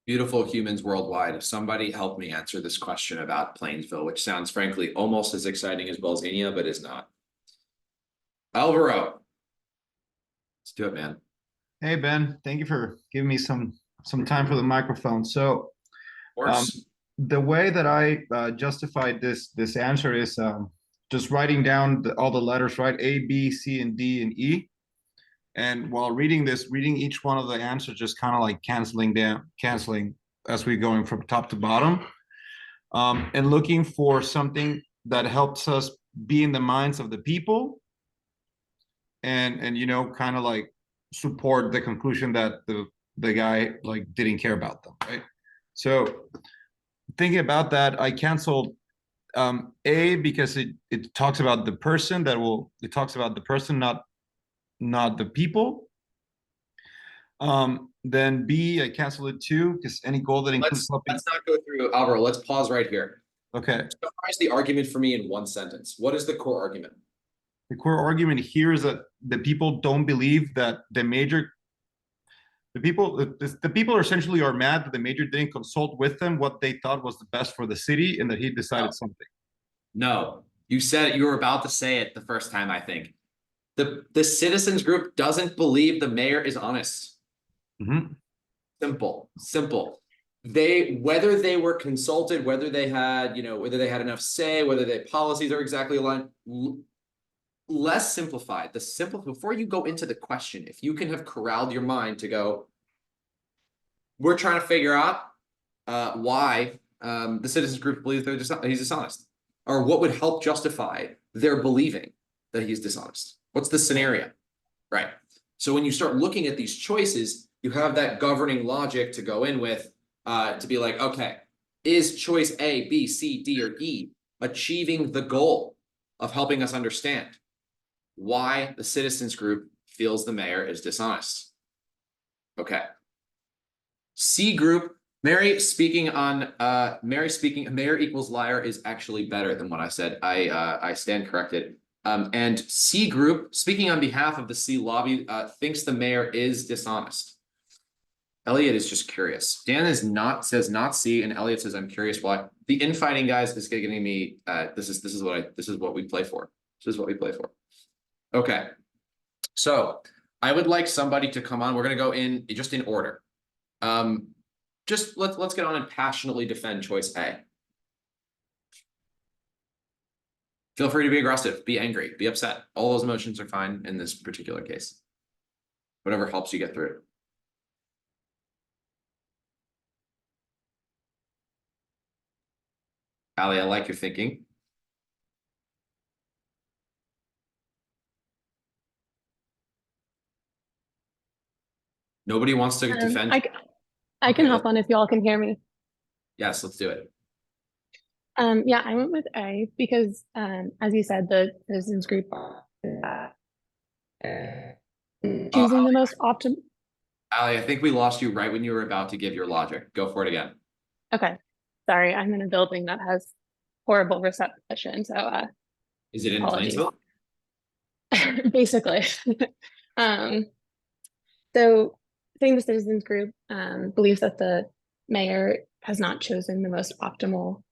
Beautiful humans worldwide. Somebody help me answer this question about Plainsville, which sounds frankly almost as exciting as Bolzania, but is not. Alvaro, let's do it, man. Hey, Ben, thank you for giving me some time for the microphone. So the way that I justified this answer is just writing down all the letters, right? A, B, C, and D, and E. And while reading each one of the answers, just kind of like canceling as we're going from top to bottom, and looking for something that helps us be in the minds of the people, and kind of like support the conclusion that the guy like didn't care about them, right? So thinking about that, I canceled A because it talks about the person, not the people. Then B, I cancel it too, because any goal that includes helping. Let's not go through Alvaro. Let's pause right here. Okay. Summarize the argument for me in one sentence. What is the core argument? The core argument here is that the people don't believe that the people essentially are mad that the major didn't consult with them what they thought was the best for the city, and that he decided something. No, you said it, you were about to say it the first time, I think. The citizens group doesn't believe the mayor is honest. Mm-hmm. Simple. Whether they were consulted, whether they had, whether they had enough say, whether their policies are exactly aligned, less simplified. Before you go into the question, if you can have corralled your mind to go, we're trying to figure out why the citizens group believes he's dishonest, or what would help justify their believing that he's dishonest. What's the scenario, right? So when you start looking at these choices, you have that governing logic to go in with, to be like, okay, is choice A, B, C, D, or E achieving the goal of helping us understand why the citizens group feels the mayor is dishonest? Okay. C group, Mary speaking, mayor equals liar is actually better than what I said. I stand corrected. And C group, speaking on behalf of the C lobby, thinks the mayor is dishonest. Elliot is just curious. Dan says not C, and Elliot says I'm curious why. The infighting, guys, is getting me. This is what we play for. This is what we play for. Okay, so I would like somebody to come on. We're gonna go in just in order. Just let's get on and passionately defend choice A. Feel free to be aggressive, be angry, be upset. All those emotions are fine in this particular case. Whatever helps you get through it. Ali, I like your thinking. Nobody wants to defend. I can hop on if y'all can hear me. Yes, let's do it. Yeah, I went with A because, as you said, the citizens group choosing the most optimal. Ali, I think we lost you right when you were about to give your logic. Go for it again. Okay, sorry, I'm in a building that has horrible reception, so is it in apologies. Plainsville? Basically. So saying the citizens group believes that the mayor has not chosen the most optimal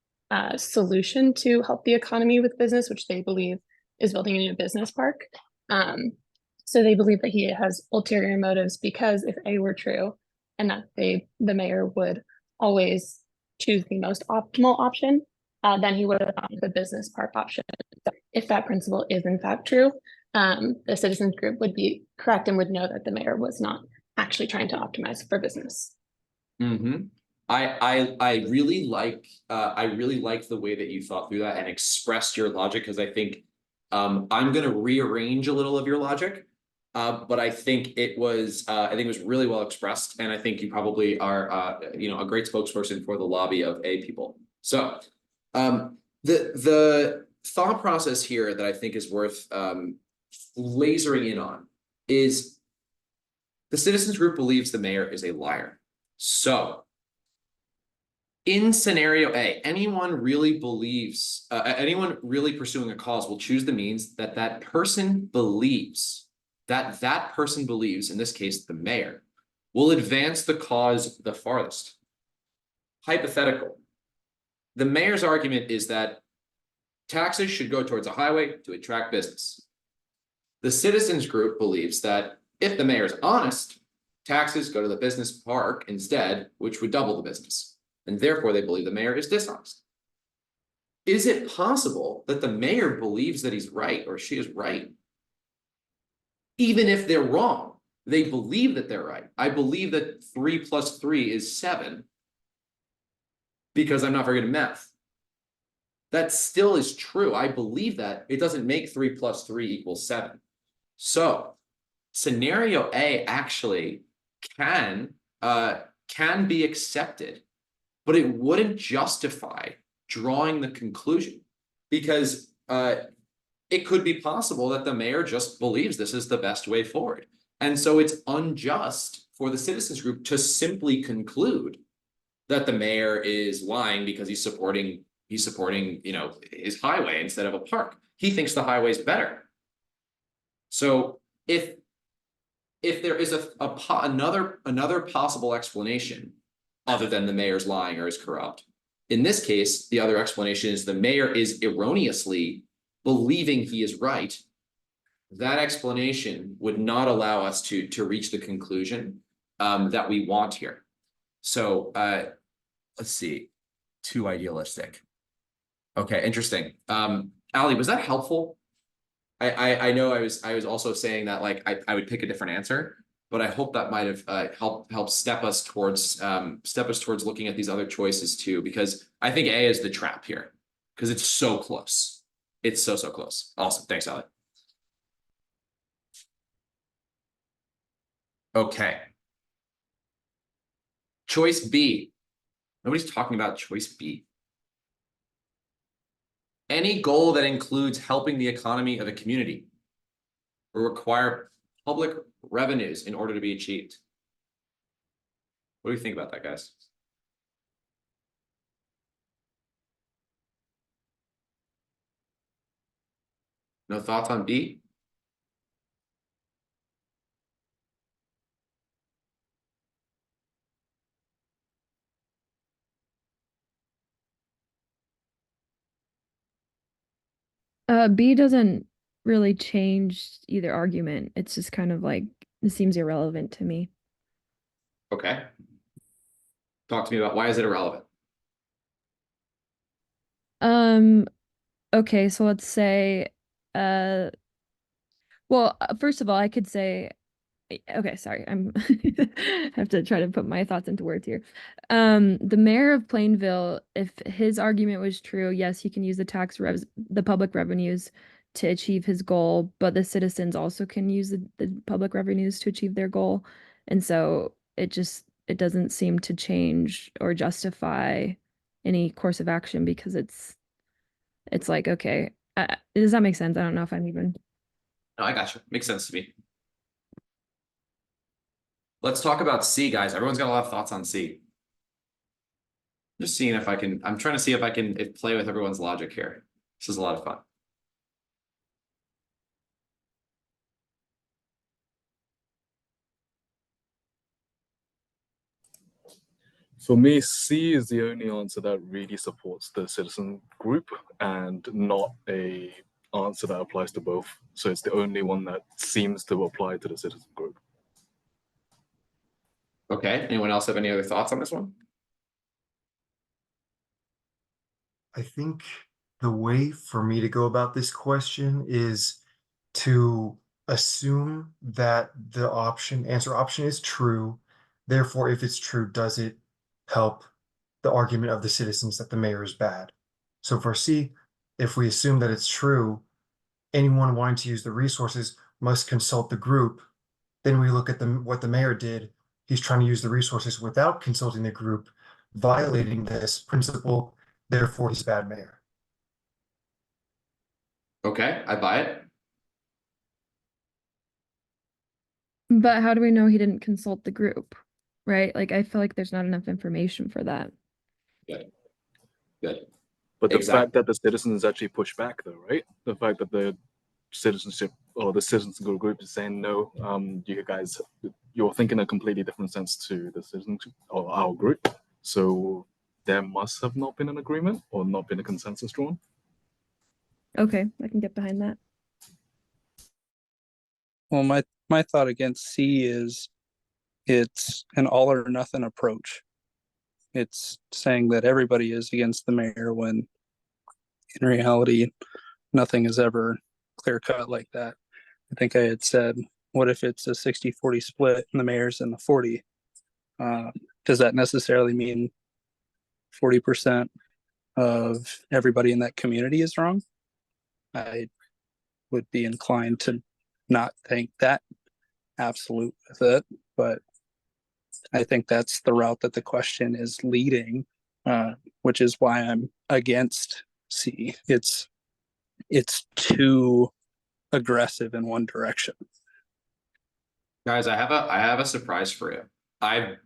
solution to help the economy with business, which they believe is building a new business park. So they believe that he has ulterior motives because if A were true and that the mayor would always choose the most optimal option, then he would have gone the business park option. So if that principle is in fact true, the citizens group would be correct and would know that the mayor was not actually trying to optimize for business. Mm-hmm. I really like the way that you thought through that and expressed your logic, because I think I'm going to rearrange a little of your logic, but I think it was really well expressed, and I think you probably are a great spokesperson for the lobby of A people. So the thought process here that I think is worth lasering in on is the citizens group believes the mayor is a liar. So in scenario A, anyone really pursuing a cause will choose the means that person believes, in this case, the mayor, will advance the cause the farthest. Hypothetical. The mayor's argument is that taxes should go towards a highway to attract business. The citizens group believes that if the mayor is honest, taxes go to the business park instead, which would double the business. And therefore, they believe the mayor is dishonest. Is it possible that the mayor believes that he's right or she is right? Even if they're wrong, they believe that they're right. I believe that 3 + 3 is 7 because I'm not very good at math. That still is true. I believe that. It doesn't make 3 + 3 = 7. So scenario A actually can be accepted, but it wouldn't justify drawing the conclusion, because it could be possible that the mayor just believes this is the best way forward. And so it's unjust for the citizens group to simply conclude that the mayor is lying because he's supporting, you know, his highway instead of a park. He thinks the highway's better. So if there is another possible explanation other than the mayor's lying or is corrupt, in this case, the other explanation is the mayor is erroneously believing he is right. That explanation would not allow us to reach the conclusion that we want here. So let's see, too idealistic. Okay, interesting. Ali, was that helpful? I know I was also saying that like I would pick a different answer, but I hope that might have helped step us towards looking at these other choices too, because I think A is the trap here because it's so close. It's so close. Awesome. Thanks, Ali. Okay. Choice B. Nobody's talking about choice B. Any goal that includes helping the economy of a community will require public revenues in order to be achieved. What do you think about that, guys? No thoughts on B? B doesn't really change either argument. It's just kind of like, it seems irrelevant to me. Okay. Talk to me about why is it irrelevant? Okay, so let's say, well, first of all, I could say, okay, sorry, I have to try to put my thoughts into words here. The mayor of Plainville, if his argument was true, yes, he can use the public revenues to achieve his goal, but the citizens also can use the public revenues to achieve their goal. And so it doesn't seem to change or justify any course of action because it's like, okay, does that make sense? I don't know if I'm even. No, I got you. Makes sense to me. Let's talk about C, guys. Everyone's got a lot of thoughts on C. Just seeing if I'm trying to see if I can play with everyone's logic here. This is a lot of fun. For me, C is the only answer that really supports the citizen group and not a answer that applies to both. So it's the only one that seems to apply to the citizen group. Okay. Anyone else have any other thoughts on this one? I think the way for me to go about this question is to assume that the answer option is true. Therefore, if it's true, does it help the argument of the citizens that the mayor is bad? So for C, if we assume that it's true, anyone wanting to use the resources must consult the group. Then we look at what the mayor did. He's trying to use the resources without consulting the group, violating this principle. Therefore, he's a bad mayor. Okay, I buy it. But how do we know he didn't consult the group? Right? Like, I feel like there's not enough information for that. Good. Good. But the Exactly. fact that the citizens actually push back, though, right? The fact that the citizenship or the citizens group is saying no, you're thinking a completely different sense to the citizenship or our group. So there must have not been an agreement or not been a consensus drawn. Okay, I can get behind that. Well, my thought against C is it's an all or nothing approach. It's saying that everybody is against the mayor when in reality, nothing is ever clear cut like that. I think I had said, what if it's a 60-40 split and the mayor's in the 40? Does that necessarily mean 40% of everybody in that community is wrong? I would be inclined to not think that absolute with it, but I think that's the route that the question is leading, which is why I'm against C. It's too aggressive in one direction. Guys, I have a surprise for you. I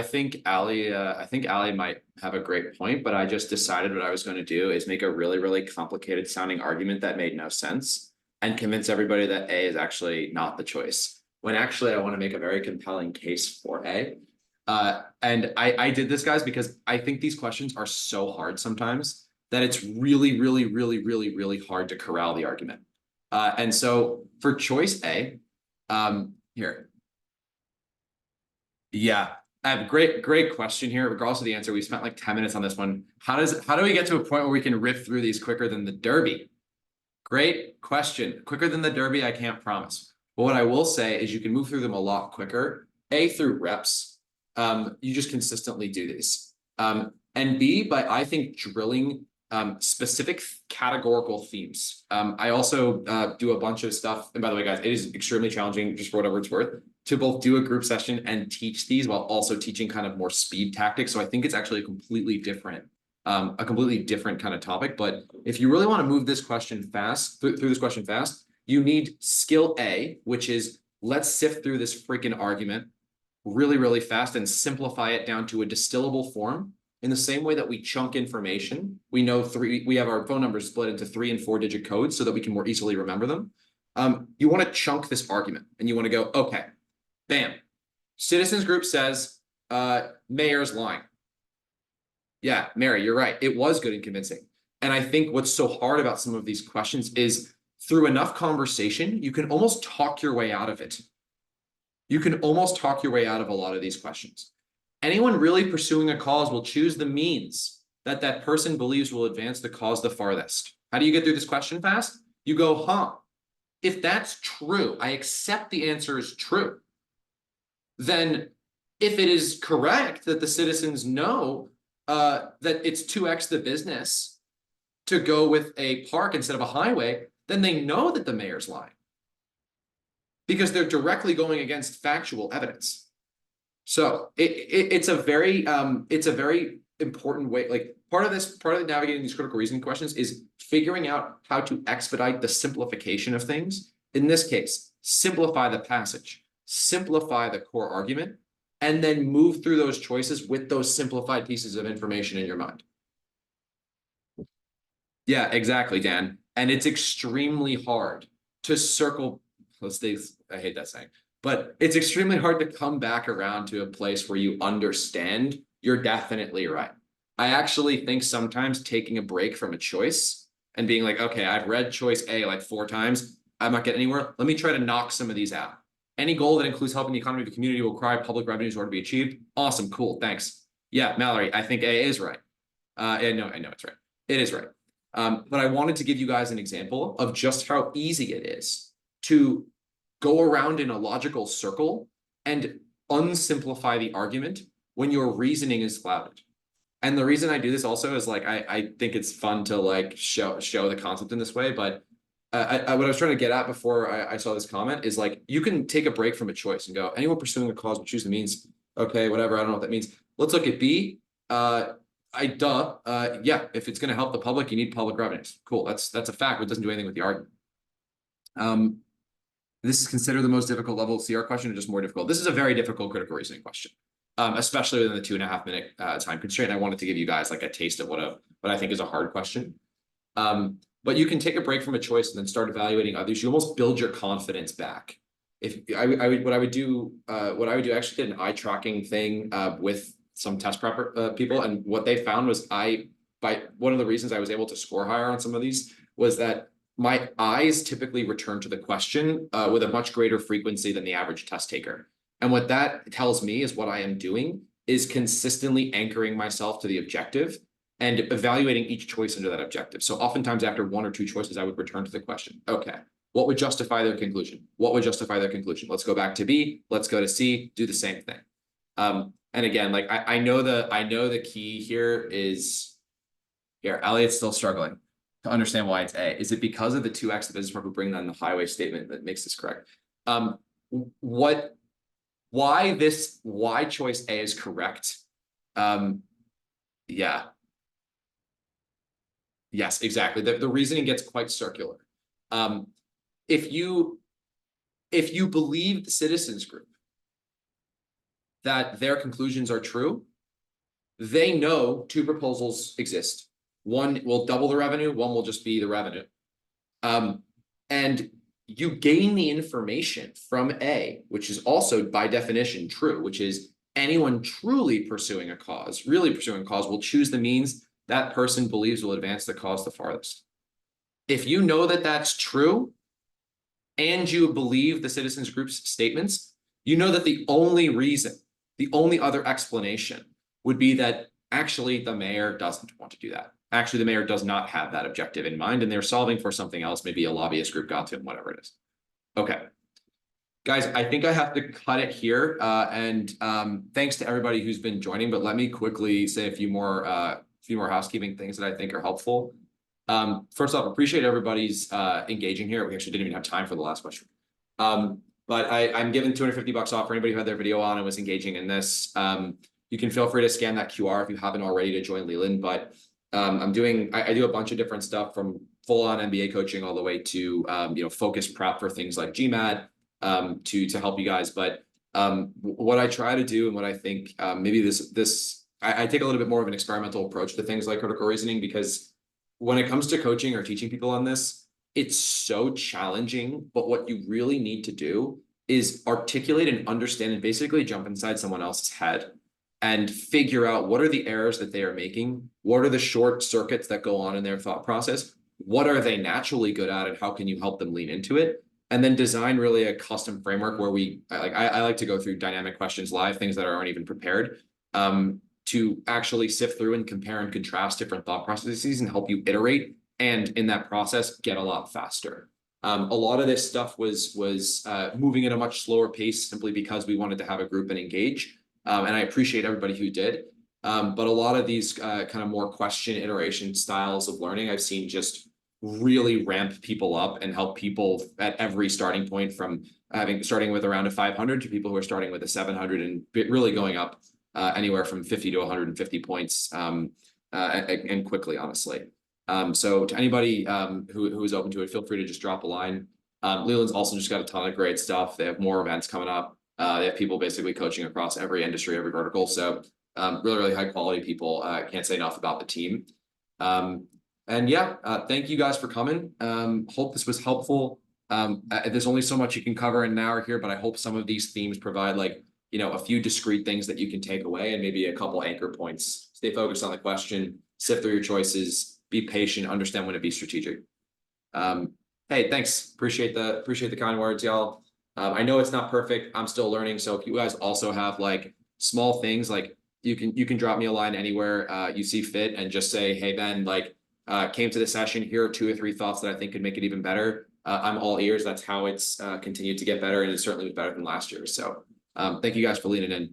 think Ali might have a great point, but I just decided what I was going to do is make a really, really complicated sounding argument that made no sense and convince everybody that A is actually not the choice. When actually I want to make a very compelling case for A. And I did this, guys, because I think these questions are so hard sometimes that it's really, really, really, really, really hard to corral the argument. And so for choice A, here. Yeah, I have a great question here. Regardless of the answer, we spent like 10 minutes on this one. How do we get to a point where we can rip through these quicker than the Derby? Great question. Quicker than the Derby, I can't promise. But what I will say is you can move through them a lot quicker. A, through reps. You just consistently do these. And B, by I think drilling specific categorical themes. I also do a bunch of stuff. And by the way, guys, it is extremely challenging, just for whatever it's worth, to both do a group session and teach these while also teaching kind of more speed tactics. So I think it's actually a completely different kind of topic. But if you really want to move this question fast, through this question fast, you need skill A, which is let's sift through this freaking argument really, really fast and simplify it down to a distillable form. In the same way that we chunk information, we have our phone numbers split into 3 and 4 digit codes so that we can more easily remember them. You want to chunk this argument and you want to go, okay, bam. Citizens group says, mayor's lying. Yeah, Mary, you're right. It was good and convincing. And I think what's so hard about some of these questions is through enough conversation, you can almost talk your way out of it. You can almost talk your way out of a lot of these questions. Anyone really pursuing a cause will choose the means that that person believes will advance the cause the farthest. How do you get through this question fast? You go, huh, if that's true, I accept the answer is true. Then if it is correct that the citizens know that it's 2x the business to go with a park instead of a highway, then they know that the mayor's lying. Because they're directly going against factual evidence. So it's a very important way. Like part of navigating these critical reasoning questions is figuring out how to expedite the simplification of things. In this case, simplify the passage, simplify the core argument, and then move through those choices with those simplified pieces of information in your mind. Yeah, exactly, Dan. And it's extremely hard to circle. I hate that saying. But it's extremely hard to come back around to a place where you understand you're definitely right. I actually think sometimes taking a break from a choice and being like, okay, I've read choice A like 4 times. I'm not getting anywhere. Let me try to knock some of these out. Any goal that includes helping the economy of the community will require public revenues order to be achieved. Awesome, cool, thanks. Yeah, Mallory, I think A is right. I know it's right. It is right. But I wanted to give you guys an example of just how easy it is to go around in a logical circle and unsimplify the argument when your reasoning is clouded. And the reason I do this also is like, I think it's fun to like show the concept in this way, but what I was trying to get at before I saw this comment is like, you can take a break from a choice and go, anyone pursuing a cause will choose the means. Okay, whatever, I don't know what that means. Let's look at B. Yeah, if it's gonna help the public, you need public revenues. Cool, that's a fact, but it doesn't do anything with the argument. This is considered the most difficult level of CR question or just more difficult? This is a very difficult critical reasoning question, especially within the 2.5 minute time constraint. I wanted to give you guys like a taste of what I think is a hard question. But you can take a break from a choice and then start evaluating others. You almost build your confidence back. What I would do actually did an eye tracking thing with some test prep people, and what they found was one of the reasons I was able to score higher on some of these was that my eyes typically return to the question with a much greater frequency than the average test taker. And what that tells me is what I am doing is consistently anchoring myself to the objective and evaluating each choice under that objective. So oftentimes after 1 or 2 choices, I would return to the question. Okay, what would justify their conclusion? What would justify their conclusion? Let's go back to B, let's go to C, do the same thing. And again, like I know the key here is here, Elliot's still struggling to understand why it's A. Is it because of the 2x the business partner bring on the highway statement that makes this correct? Why choice A is correct? Yeah. Yes, exactly. The reasoning gets quite circular. If if you believe the citizens group that their conclusions are true, they know two proposals exist. One will double the revenue, one will just be the revenue. And you gain the information from A, which is also by definition true, which is anyone truly pursuing a cause, really pursuing a cause, will choose the means that person believes will advance the cause the farthest. If you know that that's true, and you believe the citizens group's statements, you know that the only reason, the only other explanation would be that actually the mayor doesn't want to do that. Actually, the mayor does not have that objective in mind, and they're solving for something else. Maybe a lobbyist group got to him, whatever it is. Okay. Guys, I think I have to cut it here. And thanks to everybody who's been joining, but let me quickly say a few more housekeeping things that I think are helpful. First off, appreciate everybody's engaging here. We actually didn't even have time for the last question. But I'm giving $250 off for anybody who had their video on and was engaging in this. You can feel free to scan that QR if you haven't already to join Leland. But I do a bunch of different stuff from full-on MBA coaching all the way to focused prep for things like GMAT to help you guys. But what I try to do and what I think maybe I take a little bit more of an experimental approach to things like critical reasoning, because when it comes to coaching or teaching people on this, it's so challenging. But what you really need to do is articulate and understand and basically jump inside someone else's head and figure out what are the errors that they are making, what are the short circuits that go on in their thought process, what are they naturally good at, and how can you help them lean into it, and then design really a custom framework where I like to go through dynamic questions live, things that aren't even prepared, to actually sift through and compare and contrast different thought processes and help you iterate, and in that process get a lot faster. A lot of this stuff was moving at a much slower pace simply because we wanted to have a group and engage. And I appreciate everybody who did. But a lot of these kind of more question iteration styles of learning I've seen just really ramp people up and help people at every starting point, from starting with around a 500 to people who are starting with a 700 and really going up anywhere from 50 to 150 points and quickly, honestly. So to anybody who is open to it, feel free to just drop a line. Leland's also just got a ton of great stuff. They have more events coming up. They have people basically coaching across every industry, every vertical. So really, really high quality people. Can't say enough about the team. And yeah, thank you guys for coming. Hope this was helpful. There's only so much you can cover in an hour here, but I hope some of these themes provide a few discrete things that you can take away and maybe a couple anchor points. Stay focused on the question, sift through your choices, be patient, understand when to be strategic. Hey, thanks. Appreciate the kind words, y'all. I know it's not perfect. I'm still learning. So if you guys also have small things, you can drop me a line anywhere you see fit and just say, hey, Ben, came to the session. Here are 2 or 3 thoughts that I think could make it even better. I'm all ears. That's how it's continued to get better. And it certainly was better than last year. So thank you guys for leaning in.